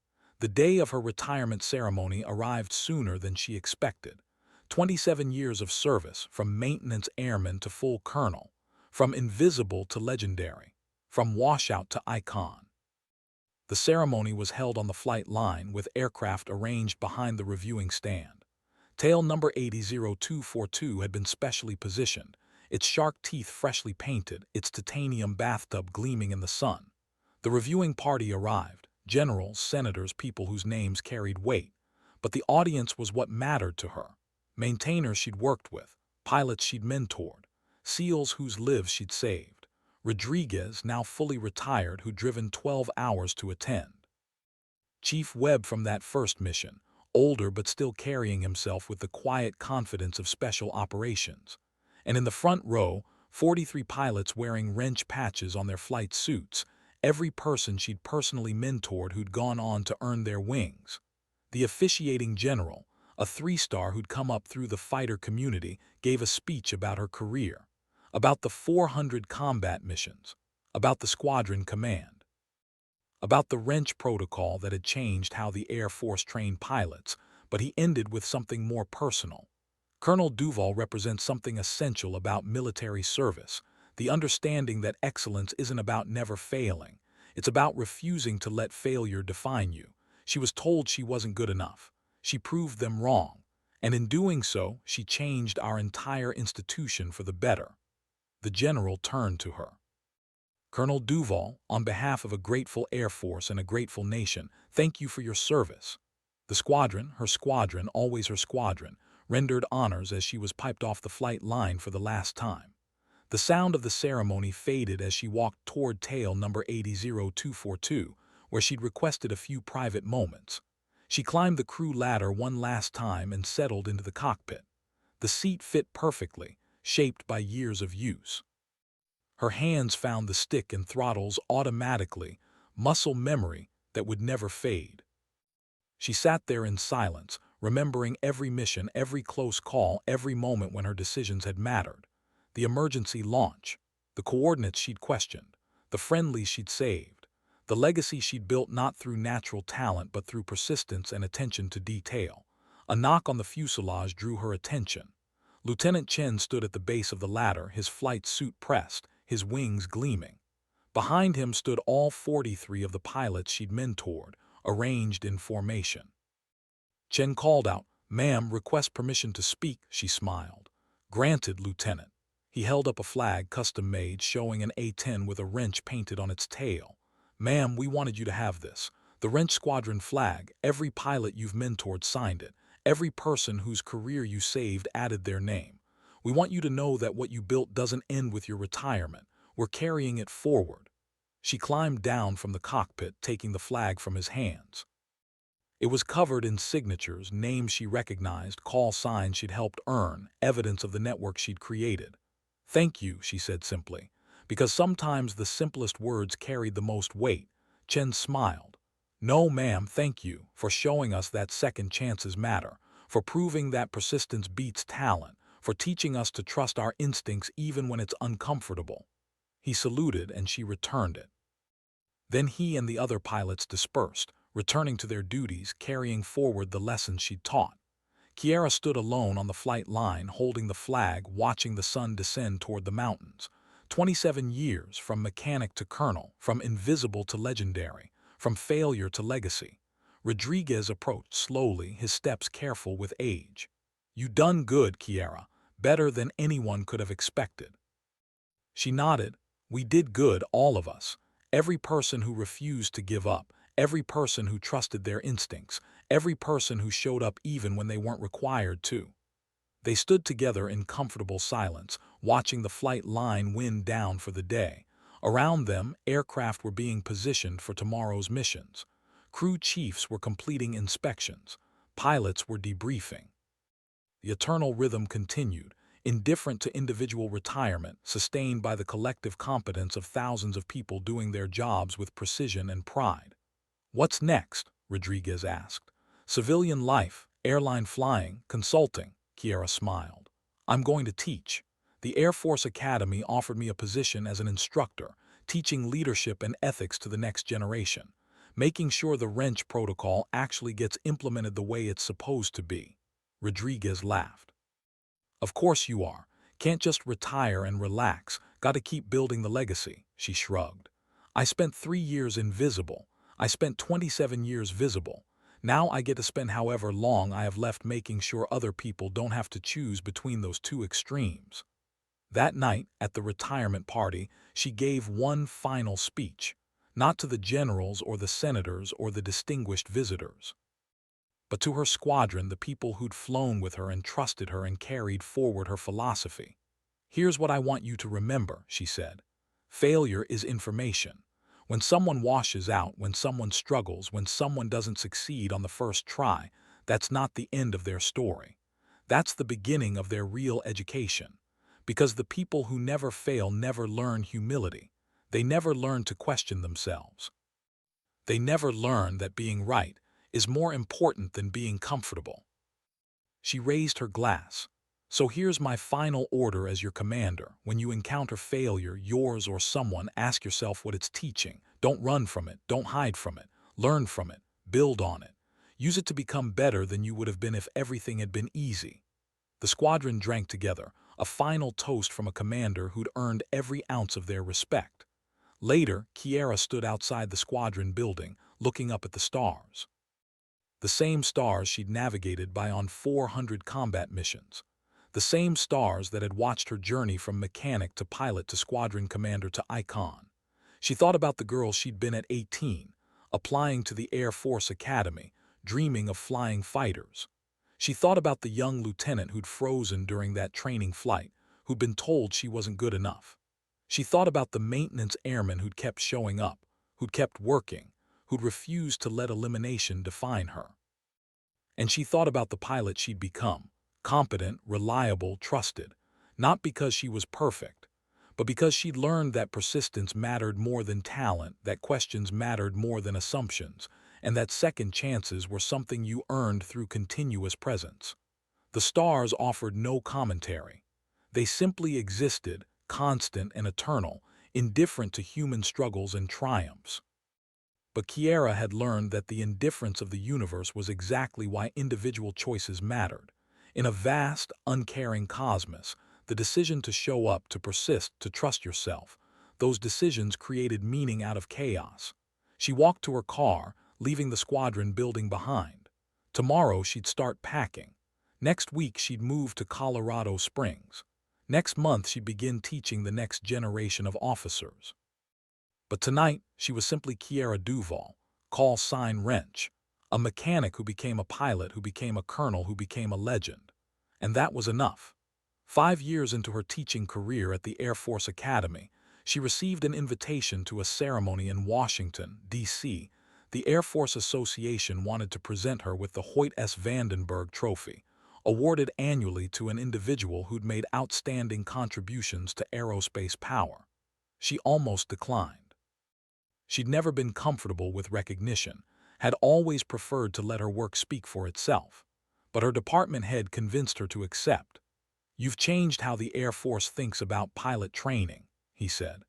The day of her retirement ceremony arrived sooner than she expected. 27 years of service, from maintenance airman to full colonel, from invisible to legendary, from washout to icon. The ceremony was held on the flight line with aircraft arranged behind the reviewing stand. Tail number 80-0242 had been specially positioned, its shark teeth freshly painted, its titanium bathtub gleaming in the sun. The reviewing party arrived, generals, senators, people whose names carried weight. But the audience was what mattered to her. Maintainers she'd worked with, pilots she'd mentored, SEALs whose lives she'd saved, Rodriguez, now fully retired, who'd driven 12 hours to attend. Chief Webb from that first mission, older but still carrying himself with the quiet confidence of special operations. And in the front row, 43 pilots wearing wrench patches on their flight suits, every person she'd personally mentored who'd gone on to earn their wings. The officiating general, a 3-star who'd come up through the fighter community, gave a speech about her career, about the 400 combat missions, about the squadron command, about the wrench protocol that had changed how the Air Force trained pilots, but he ended with something more personal. Colonel Duvall represents something essential about military service, the understanding that excellence isn't about never failing. It's about refusing to let failure define you. She was told she wasn't good enough. She proved them wrong. And in doing so, she changed our entire institution for the better. The general turned to her. Colonel Duvall, on behalf of a grateful Air Force and a grateful nation, thank you for your service. The squadron, her squadron, always her squadron, rendered honors as she was piped off the flight line for the last time. The sound of the ceremony faded as she walked toward tail number 80-0242, where she'd requested a few private moments. She climbed the crew ladder one last time and settled into the cockpit. The seat fit perfectly, shaped by years of use. Her hands found the stick and throttles automatically, muscle memory that would never fade. She sat there in silence, remembering every mission, every close call, every moment when her decisions had mattered. The emergency launch, the coordinates she'd questioned, the friendlies she'd saved, the legacy she'd built not through natural talent but through persistence and attention to detail. A knock on the fuselage drew her attention. Lieutenant Chen stood at the base of the ladder, his flight suit pressed, his wings gleaming. Behind him stood all 43 of the pilots she'd mentored, arranged in formation. Chen called out, "Ma'am, request permission to speak," she smiled. "Granted, Lieutenant." He held up a flag custom-made showing an A-10 with a wrench painted on its tail. "Ma'am, we wanted you to have this. The wrench squadron flag, every pilot you've mentored signed it. Every person whose career you saved added their name. We want you to know that what you built doesn't end with your retirement. We're carrying it forward." She climbed down from the cockpit, taking the flag from his hands. It was covered in signatures, names she recognized, call signs she'd helped earn, evidence of the network she'd created. "Thank you," she said simply, because sometimes the simplest words carried the most weight. Chen smiled. "No, ma'am, thank you for showing us that second chances matter, for proving that persistence beats talent, for teaching us to trust our instincts even when it's uncomfortable." He saluted and she returned it. Then he and the other pilots dispersed, returning to their duties, carrying forward the lessons she'd taught. Kiera stood alone on the flight line, holding the flag, watching the sun descend toward the mountains. 27 years, from mechanic to colonel, from invisible to legendary, from failure to legacy. Rodriguez approached slowly, his steps careful with age. "You done good, Kiera, better than anyone could have expected." She nodded. "We did good, all of us. Every person who refused to give up, every person who trusted their instincts, every person who showed up even when they weren't required to." They stood together in comfortable silence, watching the flight line wind down for the day. Around them, aircraft were being positioned for tomorrow's missions. Crew chiefs were completing inspections. Pilots were debriefing. The eternal rhythm continued, indifferent to individual retirement, sustained by the collective competence of thousands of people doing their jobs with precision and pride. "What's next?" Rodriguez asked. "Civilian life, airline flying, consulting," Kiera smiled. "I'm going to teach. The Air Force Academy offered me a position as an instructor, teaching leadership and ethics to the next generation, making sure the wrench protocol actually gets implemented the way it's supposed to be." Rodriguez laughed. "Of course you are. Can't just retire and relax. Gotta keep building the legacy," she shrugged. "I spent 3 years invisible. I spent 27 years visible. Now I get to spend however long I have left making sure other people don't have to choose between those two extremes." That night, at the retirement party, she gave one final speech, not to the generals or the senators or the distinguished visitors, but to her squadron, the people who'd flown with her and trusted her and carried forward her philosophy. "Here's what I want you to remember," she said. "Failure is information. When someone washes out, when someone struggles, when someone doesn't succeed on the first try, that's not the end of their story. That's the beginning of their real education. Because the people who never fail never learn humility. They never learn to question themselves. They never learn that being right is more important than being comfortable." She raised her glass. "So here's my final order as your commander. When you encounter failure, yours or someone, ask yourself what it's teaching. Don't run from it. Don't hide from it. Learn from it. Build on it. Use it to become better than you would have been if everything had been easy." The squadron drank together, a final toast from a commander who'd earned every ounce of their respect. Later, Kiera stood outside the squadron building, looking up at the stars. The same stars she'd navigated by on 400 combat missions. The same stars that had watched her journey from mechanic to pilot to squadron commander to icon. She thought about the girl she'd been at 18, applying to the Air Force Academy, dreaming of flying fighters. She thought about the young lieutenant who'd frozen during that training flight, who'd been told she wasn't good enough. She thought about the maintenance airman who'd kept showing up, who'd kept working, who'd refused to let elimination define her. And she thought about the pilot she'd become, competent, reliable, trusted, not because she was perfect, but because she'd learned that persistence mattered more than talent, that questions mattered more than assumptions, and that second chances were something you earned through continuous presence. The stars offered no commentary. They simply existed, constant and eternal, indifferent to human struggles and triumphs. But Kiera had learned that the indifference of the universe was exactly why individual choices mattered. In a vast, uncaring cosmos, the decision to show up, to persist, to trust yourself, those decisions created meaning out of chaos. She walked to her car, leaving the squadron building behind. Tomorrow she'd start packing. Next week she'd move to Colorado Springs. Next month she'd begin teaching the next generation of officers. But tonight, she was simply Kiera Duval, call sign Wrench, a mechanic who became a pilot, who became a colonel, who became a legend. And that was enough. 5 years into her teaching career at the Air Force Academy, she received an invitation to a ceremony in Washington, D.C. The Air Force Association wanted to present her with the Hoyt S. Vandenberg Trophy, awarded annually to an individual who'd made outstanding contributions to aerospace power. She almost declined. She'd never been comfortable with recognition, had always preferred to let her work speak for itself. But her department head convinced her to accept. "You've changed how the Air Force thinks about pilot training," he said.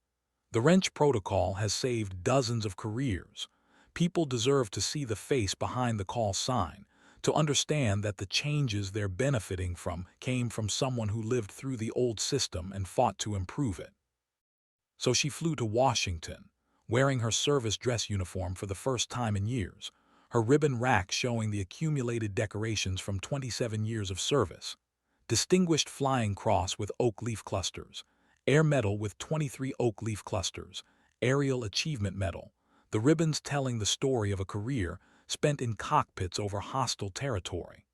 "The wrench protocol has saved dozens of careers. People deserve to see the face behind the call sign, to understand that the changes they're benefiting from came from someone who lived through the old system and fought to improve it." So she flew to Washington, wearing her service dress uniform for the first time in years, her ribbon rack showing the accumulated decorations from 27 years of service. Distinguished Flying Cross with oak leaf clusters, Air Medal with 23 oak leaf clusters, Aerial Achievement Medal, the ribbons telling the story of a career spent in cockpits over hostile territory.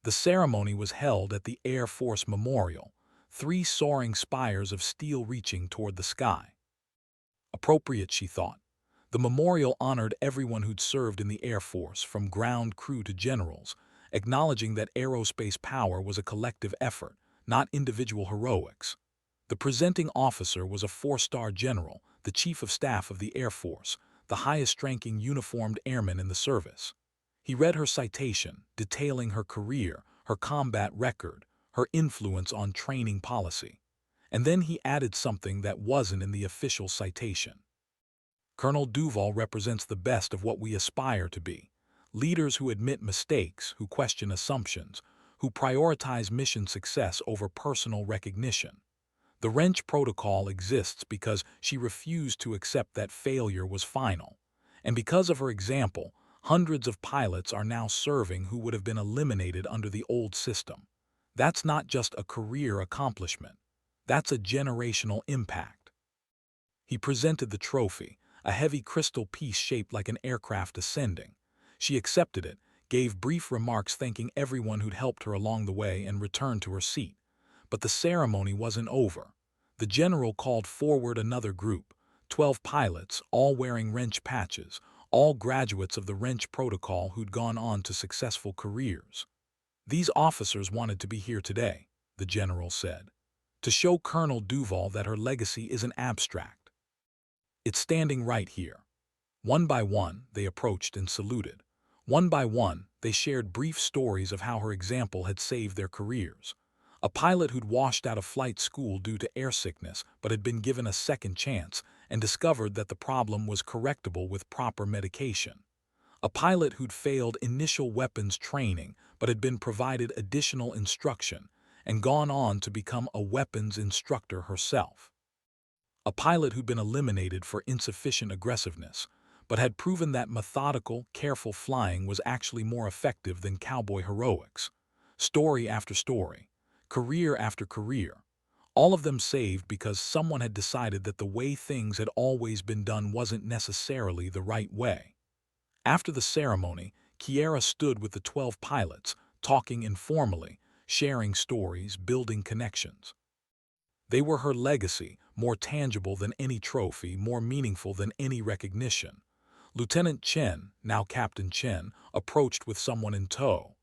The ceremony was held at the Air Force Memorial, 3 soaring spires of steel reaching toward the sky. Appropriate, she thought. The memorial honored everyone who'd served in the Air Force, from ground crew to generals, acknowledging that aerospace power was a collective effort, not individual heroics. The presenting officer was a four-star general, the chief of staff of the Air Force, the highest-ranking uniformed airman in the service. He read her citation, detailing her career, her combat record, her influence on training policy. And then he added something that wasn't in the official citation. Colonel Duval represents the best of what we aspire to be. Leaders who admit mistakes, who question assumptions, who prioritize mission success over personal recognition. The wrench protocol exists because she refused to accept that failure was final. And because of her example, hundreds of pilots are now serving who would have been eliminated under the old system. That's not just a career accomplishment. That's a generational impact. He presented the trophy, a heavy crystal piece shaped like an aircraft ascending. She accepted it, gave brief remarks thanking everyone who'd helped her along the way, and returned to her seat. But the ceremony wasn't over. The general called forward another group, 12 pilots, all wearing wrench patches, all graduates of the wrench protocol who'd gone on to successful careers. These officers wanted to be here today, the general said, to show Colonel Duval that her legacy isn't abstract. It's standing right here. One by one, they approached and saluted. One by one, they shared brief stories of how her example had saved their careers. A pilot who'd washed out of flight school due to air sickness but had been given a second chance and discovered that the problem was correctable with proper medication. A pilot who'd failed initial weapons training but had been provided additional instruction and gone on to become a weapons instructor herself. A pilot who'd been eliminated for insufficient aggressiveness but had proven that methodical, careful flying was actually more effective than cowboy heroics. Story after story, career after career, all of them saved because someone had decided that the way things had always been done wasn't necessarily the right way. After the ceremony, Kiera stood with the 12 pilots, talking informally, sharing stories, building connections. They were her legacy, more tangible than any trophy, more meaningful than any recognition. Lieutenant Chen, now Captain Chen, approached with someone in tow.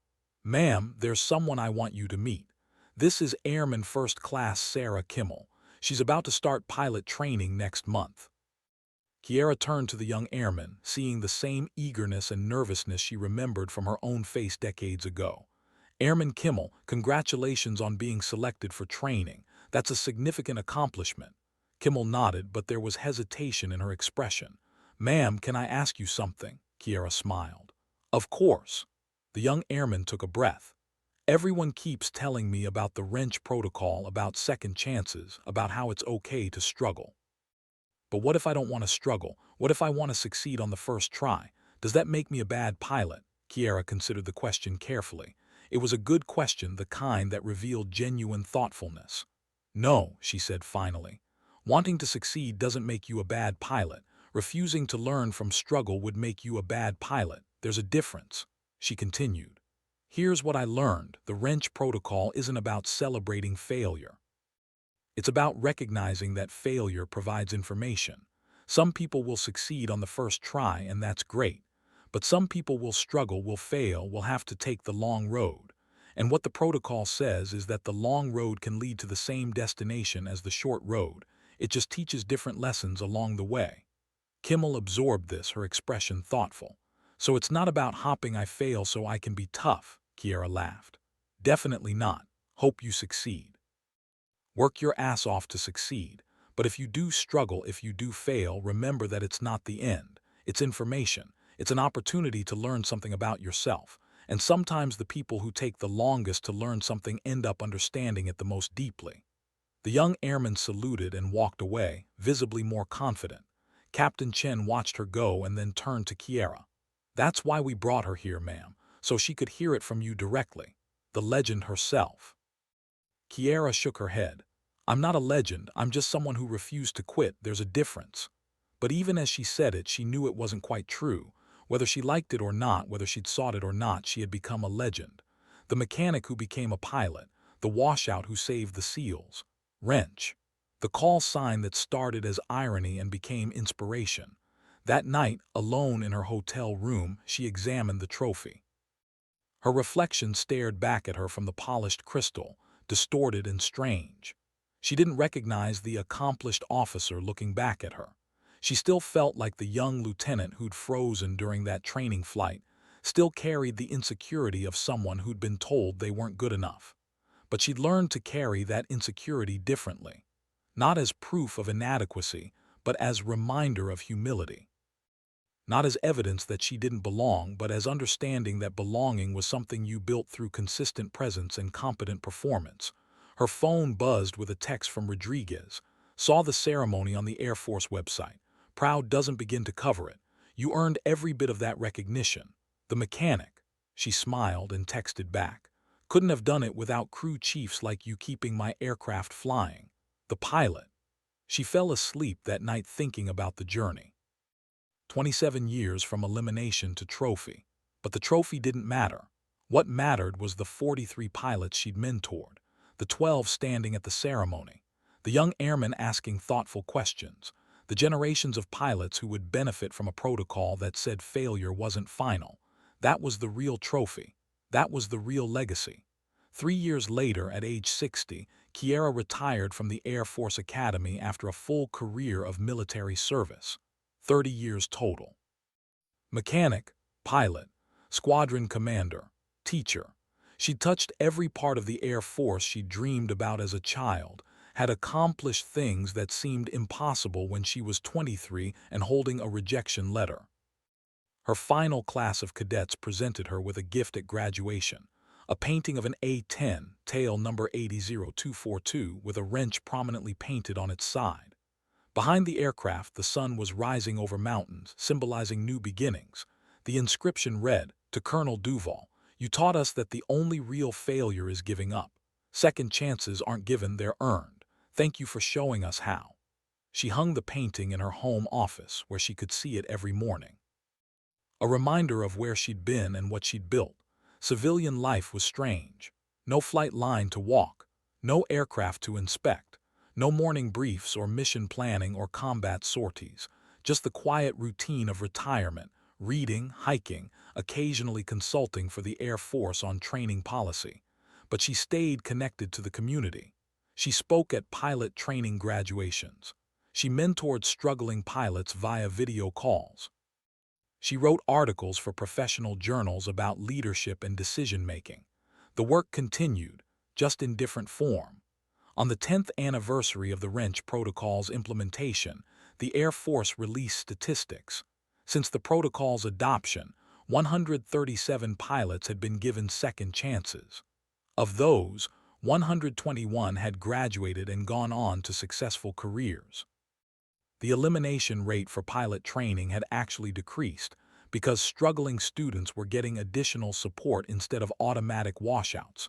"Ma'am, there's someone I want you to meet. This is Airman First Class Sarah Kimmel. She's about to start pilot training next month." Kiera turned to the young airman, seeing the same eagerness and nervousness she remembered from her own face decades ago. "Airman Kimmel, congratulations on being selected for training. That's a significant accomplishment." Kimmel nodded, but there was hesitation in her expression. "Ma'am, can I ask you something?" Kiera smiled. "Of course." The young airman took a breath. "Everyone keeps telling me about the wrench protocol, about second chances, about how it's okay to struggle. But what if I don't want to struggle? What if I want to succeed on the first try? Does that make me a bad pilot?" Kiera considered the question carefully. It was a good question, the kind that revealed genuine thoughtfulness. "No," she said finally. "Wanting to succeed doesn't make you a bad pilot. Refusing to learn from struggle would make you a bad pilot. There's a difference." She continued. "Here's what I learned. The wrench protocol isn't about celebrating failure. It's about recognizing that failure provides information. Some people will succeed on the first try, and that's great. But some people will struggle, will fail, will have to take the long road. And what the protocol says is that the long road can lead to the same destination as the short road. It just teaches different lessons along the way." Kimmel absorbed this, her expression thoughtful. "So it's not about hopping I fail so I can be tough," Kiera laughed. "Definitely not. Hope you succeed. Work your ass off to succeed. But if you do struggle, if you do fail, remember that it's not the end. It's information. It's an opportunity to learn something about yourself. And sometimes the people who take the longest to learn something end up understanding it the most deeply." The young airman saluted and walked away, visibly more confident. Captain Chen watched her go and then turned to Kiera. "That's why we brought her here, ma'am, so she could hear it from you directly. The legend herself." Kiera shook her head. "I'm not a legend, I'm just someone who refused to quit. There's a difference." But even as she said it, she knew it wasn't quite true. Whether she liked it or not, whether she'd sought it or not, she had become a legend. The mechanic who became a pilot, the washout who saved the SEALs. Wrench. The call sign that started as irony and became inspiration. That night, alone in her hotel room, she examined the trophy. Her reflection stared back at her from the polished crystal, distorted and strange. She didn't recognize the accomplished officer looking back at her. She still felt like the young lieutenant who'd frozen during that training flight, still carried the insecurity of someone who'd been told they weren't good enough. But she'd learned to carry that insecurity differently, not as proof of inadequacy, but as reminder of humility. Not as evidence that she didn't belong, but as understanding that belonging was something you built through consistent presence and competent performance. Her phone buzzed with a text from Rodriguez. Saw the ceremony on the Air Force website. Proud doesn't begin to cover it. You earned every bit of that recognition. The mechanic. She smiled and texted back. Couldn't have done it without crew chiefs like you keeping my aircraft flying. The pilot. She fell asleep that night thinking about the journey. 27 years from elimination to trophy. But the trophy didn't matter. What mattered was the 43 pilots she'd mentored, the 12 standing at the ceremony, the young airmen asking thoughtful questions, the generations of pilots who would benefit from a protocol that said failure wasn't final. That was the real trophy. That was the real legacy. 3 years later, at age 60, Kiera retired from the Air Force Academy after a full career of military service. 30 years total. Mechanic, pilot, squadron commander, teacher. She touched every part of the Air Force she dreamed about as a child, had accomplished things that seemed impossible when she was 23 and holding a rejection letter. Her final class of cadets presented her with a gift at graduation, a painting of an A-10, tail number 80242, with a wrench prominently painted on its side. Behind the aircraft, the sun was rising over mountains, symbolizing new beginnings. The inscription read, "To Colonel Duval, you taught us that the only real failure is giving up. Second chances aren't given, they're earned. Thank you for showing us how." She hung the painting in her home office, where she could see it every morning. A reminder of where she'd been and what she'd built. Civilian life was strange. No flight line to walk, no aircraft to inspect. No morning briefs or mission planning or combat sorties, just the quiet routine of retirement, reading, hiking, occasionally consulting for the Air Force on training policy. But she stayed connected to the community. She spoke at pilot training graduations. She mentored struggling pilots via video calls. She wrote articles for professional journals about leadership and decision-making. The work continued, just in different form. On the 10th anniversary of the wrench protocol's implementation, the Air Force released statistics. Since the protocol's adoption, 137 pilots had been given second chances. Of those, 121 had graduated and gone on to successful careers. The elimination rate for pilot training had actually decreased because struggling students were getting additional support instead of automatic washouts.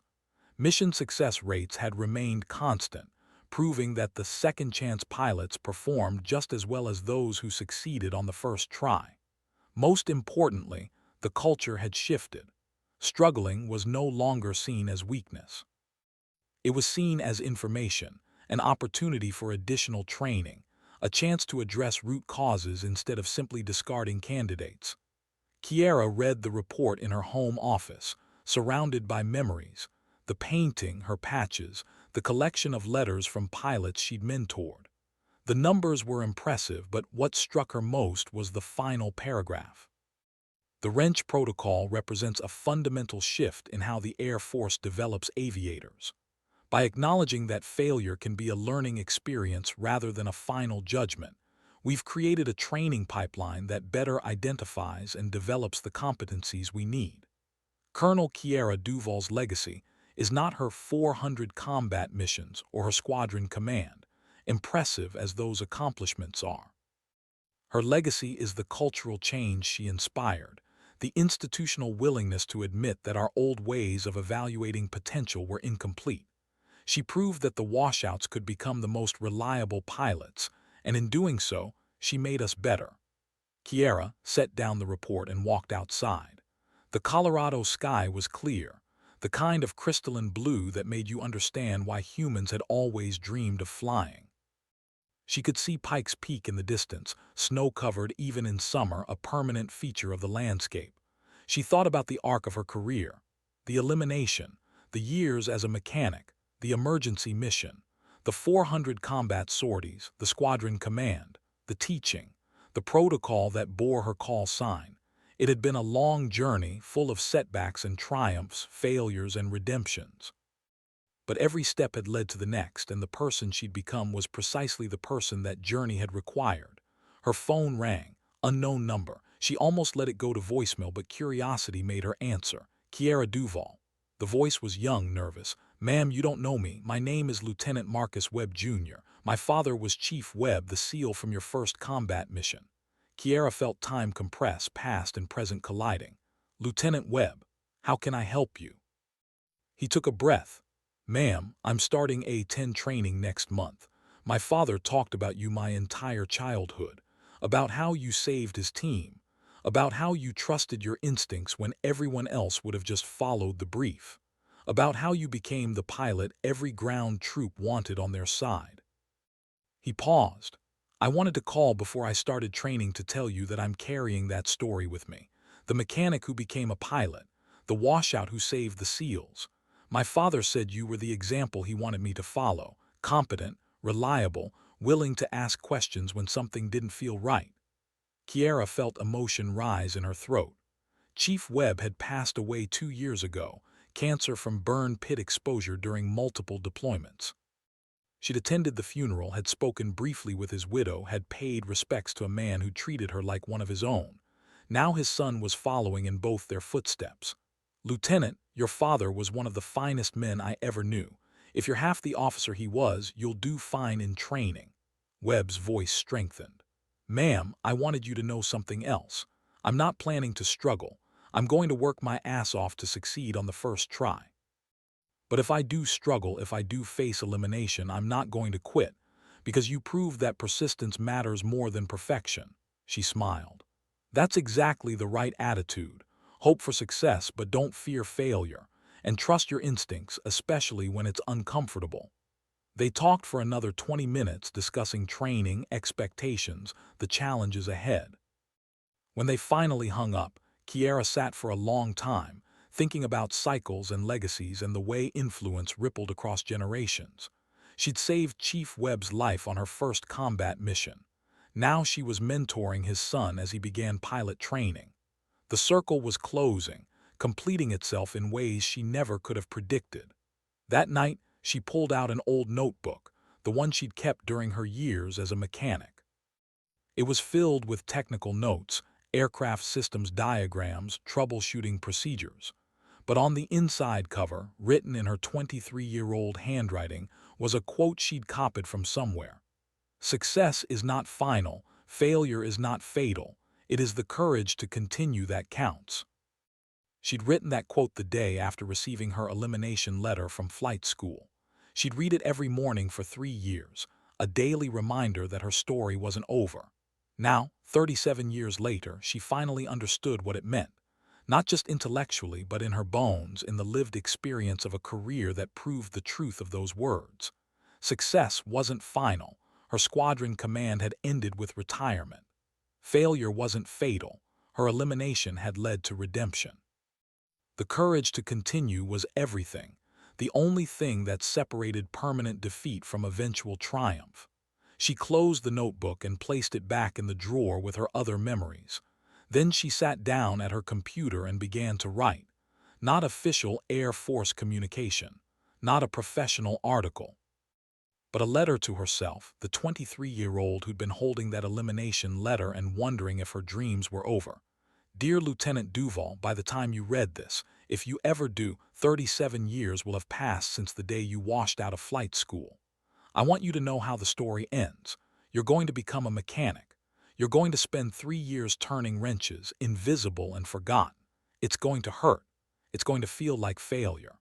Mission success rates had remained constant, proving that the second-chance pilots performed just as well as those who succeeded on the first try. Most importantly, the culture had shifted. Struggling was no longer seen as weakness. It was seen as information, an opportunity for additional training, a chance to address root causes instead of simply discarding candidates. Kiera read the report in her home office, surrounded by memories. The painting, her patches, the collection of letters from pilots she'd mentored. The numbers were impressive, but what struck her most was the final paragraph. The wrench protocol represents a fundamental shift in how the Air Force develops aviators. By acknowledging that failure can be a learning experience rather than a final judgment, we've created a training pipeline that better identifies and develops the competencies we need. Colonel Kiera Duval's legacy is not her 400 combat missions or her squadron command, impressive as those accomplishments are. Her legacy is the cultural change she inspired, the institutional willingness to admit that our old ways of evaluating potential were incomplete. She proved that the washouts could become the most reliable pilots, and in doing so, she made us better. Kiera set down the report and walked outside. The Colorado sky was clear, the kind of crystalline blue that made you understand why humans had always dreamed of flying. She could see Pikes Peak in the distance, snow-covered even in summer, a permanent feature of the landscape. She thought about the arc of her career. the elimination, the years as a mechanic, the emergency mission, the 400 combat sorties, the squadron command, the teaching, the protocol that bore her call sign. It had been a long journey full of setbacks and triumphs, failures and redemptions. But every step had led to the next, and the person she'd become was precisely the person that journey had required. Her phone rang. Unknown number. She almost let it go to voicemail, but curiosity made her answer. Kiera Duval. The voice was young, nervous. "Ma'am, you don't know me. My name is Lieutenant Marcus Webb, Jr. My father was Chief Webb, the SEAL from your first combat mission." Kiera felt time compress, past and present colliding. "Lieutenant Webb, how can I help you?" He took a breath. "Ma'am, I'm starting A-10 training next month. My father talked about you my entire childhood, about how you saved his team, about how you trusted your instincts when everyone else would have just followed the brief, about how you became the pilot every ground troop wanted on their side." He paused. "I wanted to call before I started training to tell you that I'm carrying that story with me. The mechanic who became a pilot, the washout who saved the SEALs. My father said you were the example he wanted me to follow, competent, reliable, willing to ask questions when something didn't feel right." Kiera felt emotion rise in her throat. Chief Webb had passed away 2 years ago, cancer from burn pit exposure during multiple deployments. She'd attended the funeral, had spoken briefly with his widow, had paid respects to a man who treated her like one of his own. Now his son was following in both their footsteps. "Lieutenant, your father was one of the finest men I ever knew. If you're half the officer he was, you'll do fine in training." Webb's voice strengthened. "Ma'am, I wanted you to know something else. I'm not planning to struggle. I'm going to work my ass off to succeed on the first try. But if I do struggle, if I do face elimination, I'm not going to quit, because you proved that persistence matters more than perfection." She smiled. "That's exactly the right attitude. Hope for success, but don't fear failure, and trust your instincts, especially when it's uncomfortable." They talked for another 20 minutes, discussing training, expectations, the challenges ahead. When they finally hung up, Kiera sat for a long time, thinking about cycles and legacies and the way influence rippled across generations. She'd saved Chief Webb's life on her first combat mission. Now she was mentoring his son as he began pilot training. The circle was closing, completing itself in ways she never could have predicted. That night, she pulled out an old notebook, the one she'd kept during her years as a mechanic. It was filled with technical notes, aircraft systems diagrams, troubleshooting procedures. But on the inside cover, written in her 23-year-old handwriting, was a quote she'd copied from somewhere. "Success is not final, failure is not fatal. It is the courage to continue that counts." She'd written that quote the day after receiving her elimination letter from flight school. She'd read it every morning for 3 years, a daily reminder that her story wasn't over. Now, 37 years later, she finally understood what it meant. Not just intellectually, but in her bones, in the lived experience of a career that proved the truth of those words. Success wasn't final. Her squadron command had ended with retirement. Failure wasn't fatal. Her elimination had led to redemption. The courage to continue was everything, the only thing that separated permanent defeat from eventual triumph. She closed the notebook and placed it back in the drawer with her other memories. Then she sat down at her computer and began to write. Not official Air Force communication, not a professional article, but a letter to herself, the 23-year-old who'd been holding that elimination letter and wondering if her dreams were over. "Dear Lieutenant Duval, by the time you read this, if you ever do, 37 years will have passed since the day you washed out of flight school. I want you to know how the story ends. You're going to become a mechanic. You're going to spend 3 years turning wrenches, invisible and forgotten. It's going to hurt. It's going to feel like failure.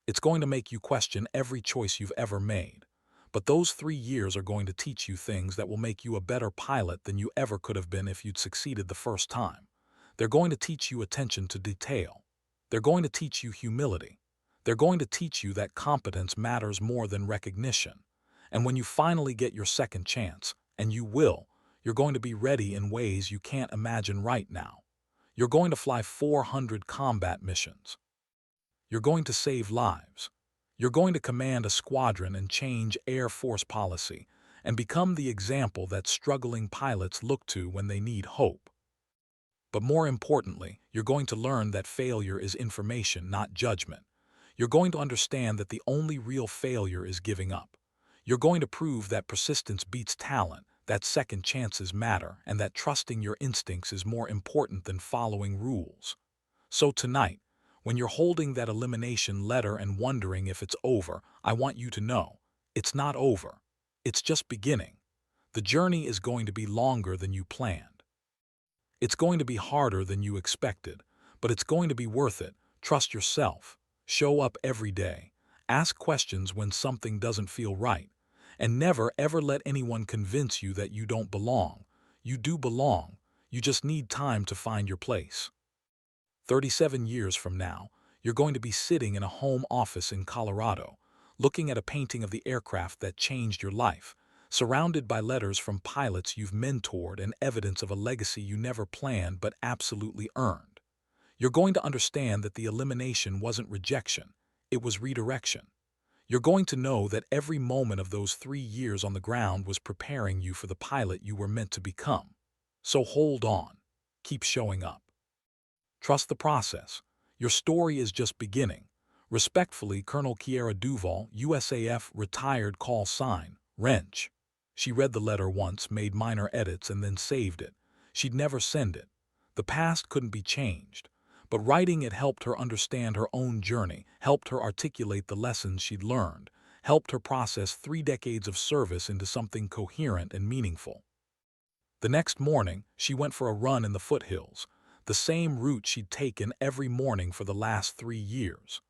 It's going to make you question every choice you've ever made. But those 3 years are going to teach you things that will make you a better pilot than you ever could have been if you'd succeeded the first time. They're going to teach you attention to detail. They're going to teach you humility. They're going to teach you that competence matters more than recognition. And when you finally get your second chance, and you will, you're going to be ready in ways you can't imagine right now. You're going to fly 400 combat missions. You're going to save lives. You're going to command a squadron and change Air Force policy and become the example that struggling pilots look to when they need hope. But more importantly, you're going to learn that failure is information, not judgment. You're going to understand that the only real failure is giving up. You're going to prove that persistence beats talent, that second chances matter, and that trusting your instincts is more important than following rules. So tonight, when you're holding that elimination letter and wondering if it's over, I want you to know, it's not over. It's just beginning. The journey is going to be longer than you planned. It's going to be harder than you expected, but it's going to be worth it. Trust yourself. Show up every day. Ask questions when something doesn't feel right. And never ever let anyone convince you that you don't belong. You do belong. You just need time to find your place. 37 years from now, you're going to be sitting in a home office in Colorado, looking at a painting of the aircraft that changed your life, surrounded by letters from pilots you've mentored and evidence of a legacy you never planned but absolutely earned. You're going to understand that the elimination wasn't rejection, it was redirection. You're going to know that every moment of those 3 years on the ground was preparing you for the pilot you were meant to become. So hold on. Keep showing up. Trust the process. Your story is just beginning. Respectfully, Colonel Kiera Duval, USAF, retired, call sign, Wrench. She read the letter once, made minor edits, and then saved it. She'd never send it. The past couldn't be changed. But writing it helped her understand her own journey, helped her articulate the lessons she'd learned, helped her process 3 decades of service into something coherent and meaningful. The next morning, she went for a run in the foothills, the same route she'd taken every morning for the last 3 years.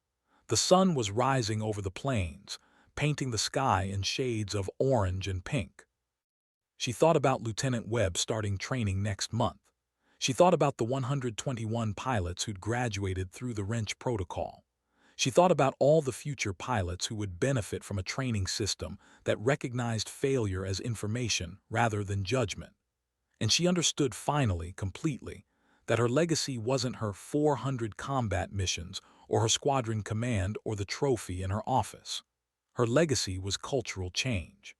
The sun was rising over the plains, painting the sky in shades of orange and pink. She thought about Lieutenant Webb starting training next month. She thought about the 121 pilots who'd graduated through the Wrench protocol. She thought about all the future pilots who would benefit from a training system that recognized failure as information rather than judgment. And she understood finally, completely, that her legacy wasn't her 400 combat missions or her squadron command or the trophy in her office. Her legacy was cultural change.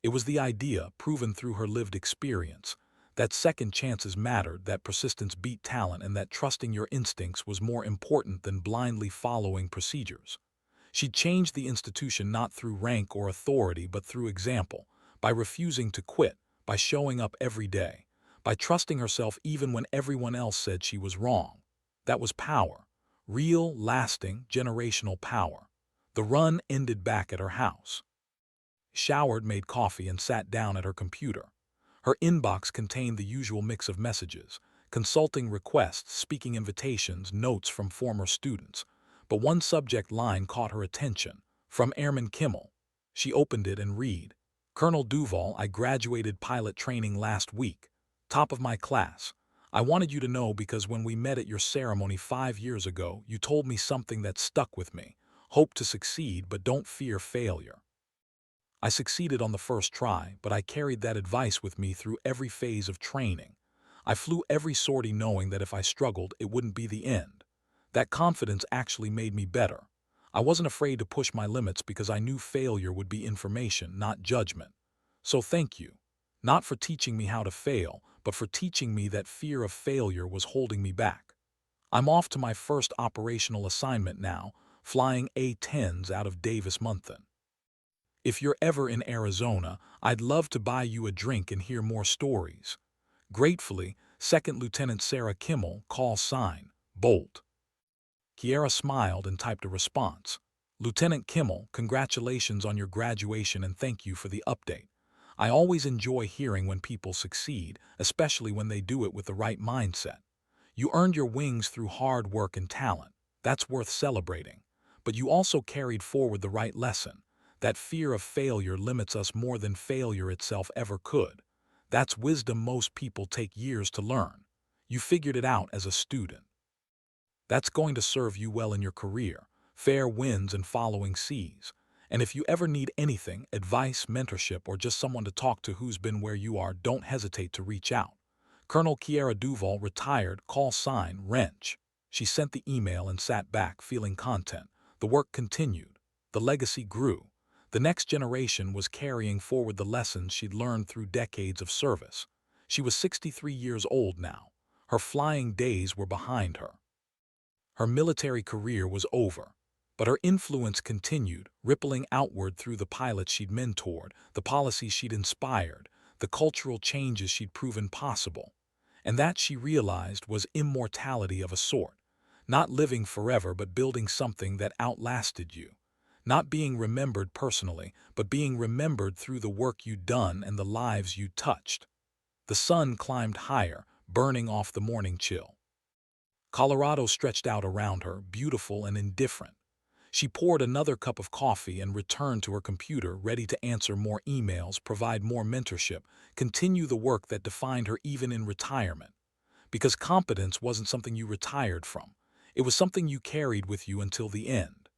It was the idea, proven through her lived experience, that second chances mattered, that persistence beat talent, and that trusting your instincts was more important than blindly following procedures. She'd changed the institution not through rank or authority but through example, by refusing to quit, by showing up every day, by trusting herself even when everyone else said she was wrong. That was power. Real, lasting, generational power. The run ended back at her house. Showered, made coffee, and sat down at her computer. Her inbox contained the usual mix of messages, consulting requests, speaking invitations, notes from former students. But one subject line caught her attention, from Airman Kimmel. She opened it and read, "Colonel Duval, I graduated pilot training last week. Top of my class. I wanted you to know because when we met at your ceremony 5 years ago, you told me something that stuck with me. Hope to succeed, but don't fear failure. I succeeded on the first try, but I carried that advice with me through every phase of training. I flew every sortie knowing that if I struggled, it wouldn't be the end. That confidence actually made me better. I wasn't afraid to push my limits because I knew failure would be information, not judgment. So thank you. Not for teaching me how to fail, but for teaching me that fear of failure was holding me back. I'm off to my first operational assignment now, flying A-10s out of Davis-Monthan. If you're ever in Arizona, I'd love to buy you a drink and hear more stories. Gratefully, Second Lieutenant Sarah Kimmel, call sign, Bolt." Kiera smiled and typed a response. "Lieutenant Kimmel, congratulations on your graduation and thank you for the update. I always enjoy hearing when people succeed, especially when they do it with the right mindset. You earned your wings through hard work and talent. That's worth celebrating. But you also carried forward the right lesson. That fear of failure limits us more than failure itself ever could. That's wisdom most people take years to learn. You figured it out as a student. That's going to serve you well in your career, fair winds and following seas. And if you ever need anything, advice, mentorship, or just someone to talk to who's been where you are, don't hesitate to reach out. Colonel Kiera Duval, retired, call sign, Wrench." She sent the email and sat back, feeling content. The work continued. The legacy grew. The next generation was carrying forward the lessons she'd learned through decades of service. She was 63 years old now. Her flying days were behind her. Her military career was over, but her influence continued, rippling outward through the pilots she'd mentored, the policies she'd inspired, the cultural changes she'd proven possible. And that, she realized, was immortality of a sort. Not living forever, but building something that outlasted you. Not being remembered personally, but being remembered through the work you'd done and the lives you touched. The sun climbed higher, burning off the morning chill. Colorado stretched out around her, beautiful and indifferent. She poured another cup of coffee and returned to her computer, ready to answer more emails, provide more mentorship, continue the work that defined her even in retirement. Because competence wasn't something you retired from. It was something you carried with you until the end.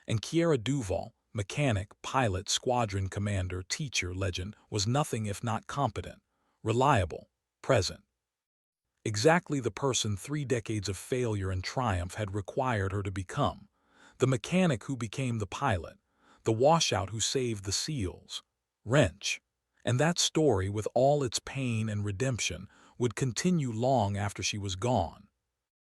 And Kiera Duval, mechanic, pilot, squadron commander, teacher, legend, was nothing if not competent, reliable, present. Exactly the person 3 decades of failure and triumph had required her to become. The mechanic who became the pilot, the washout who saved the SEALs. Wrench. And that story, with all its pain and redemption, would continue long after she was gone.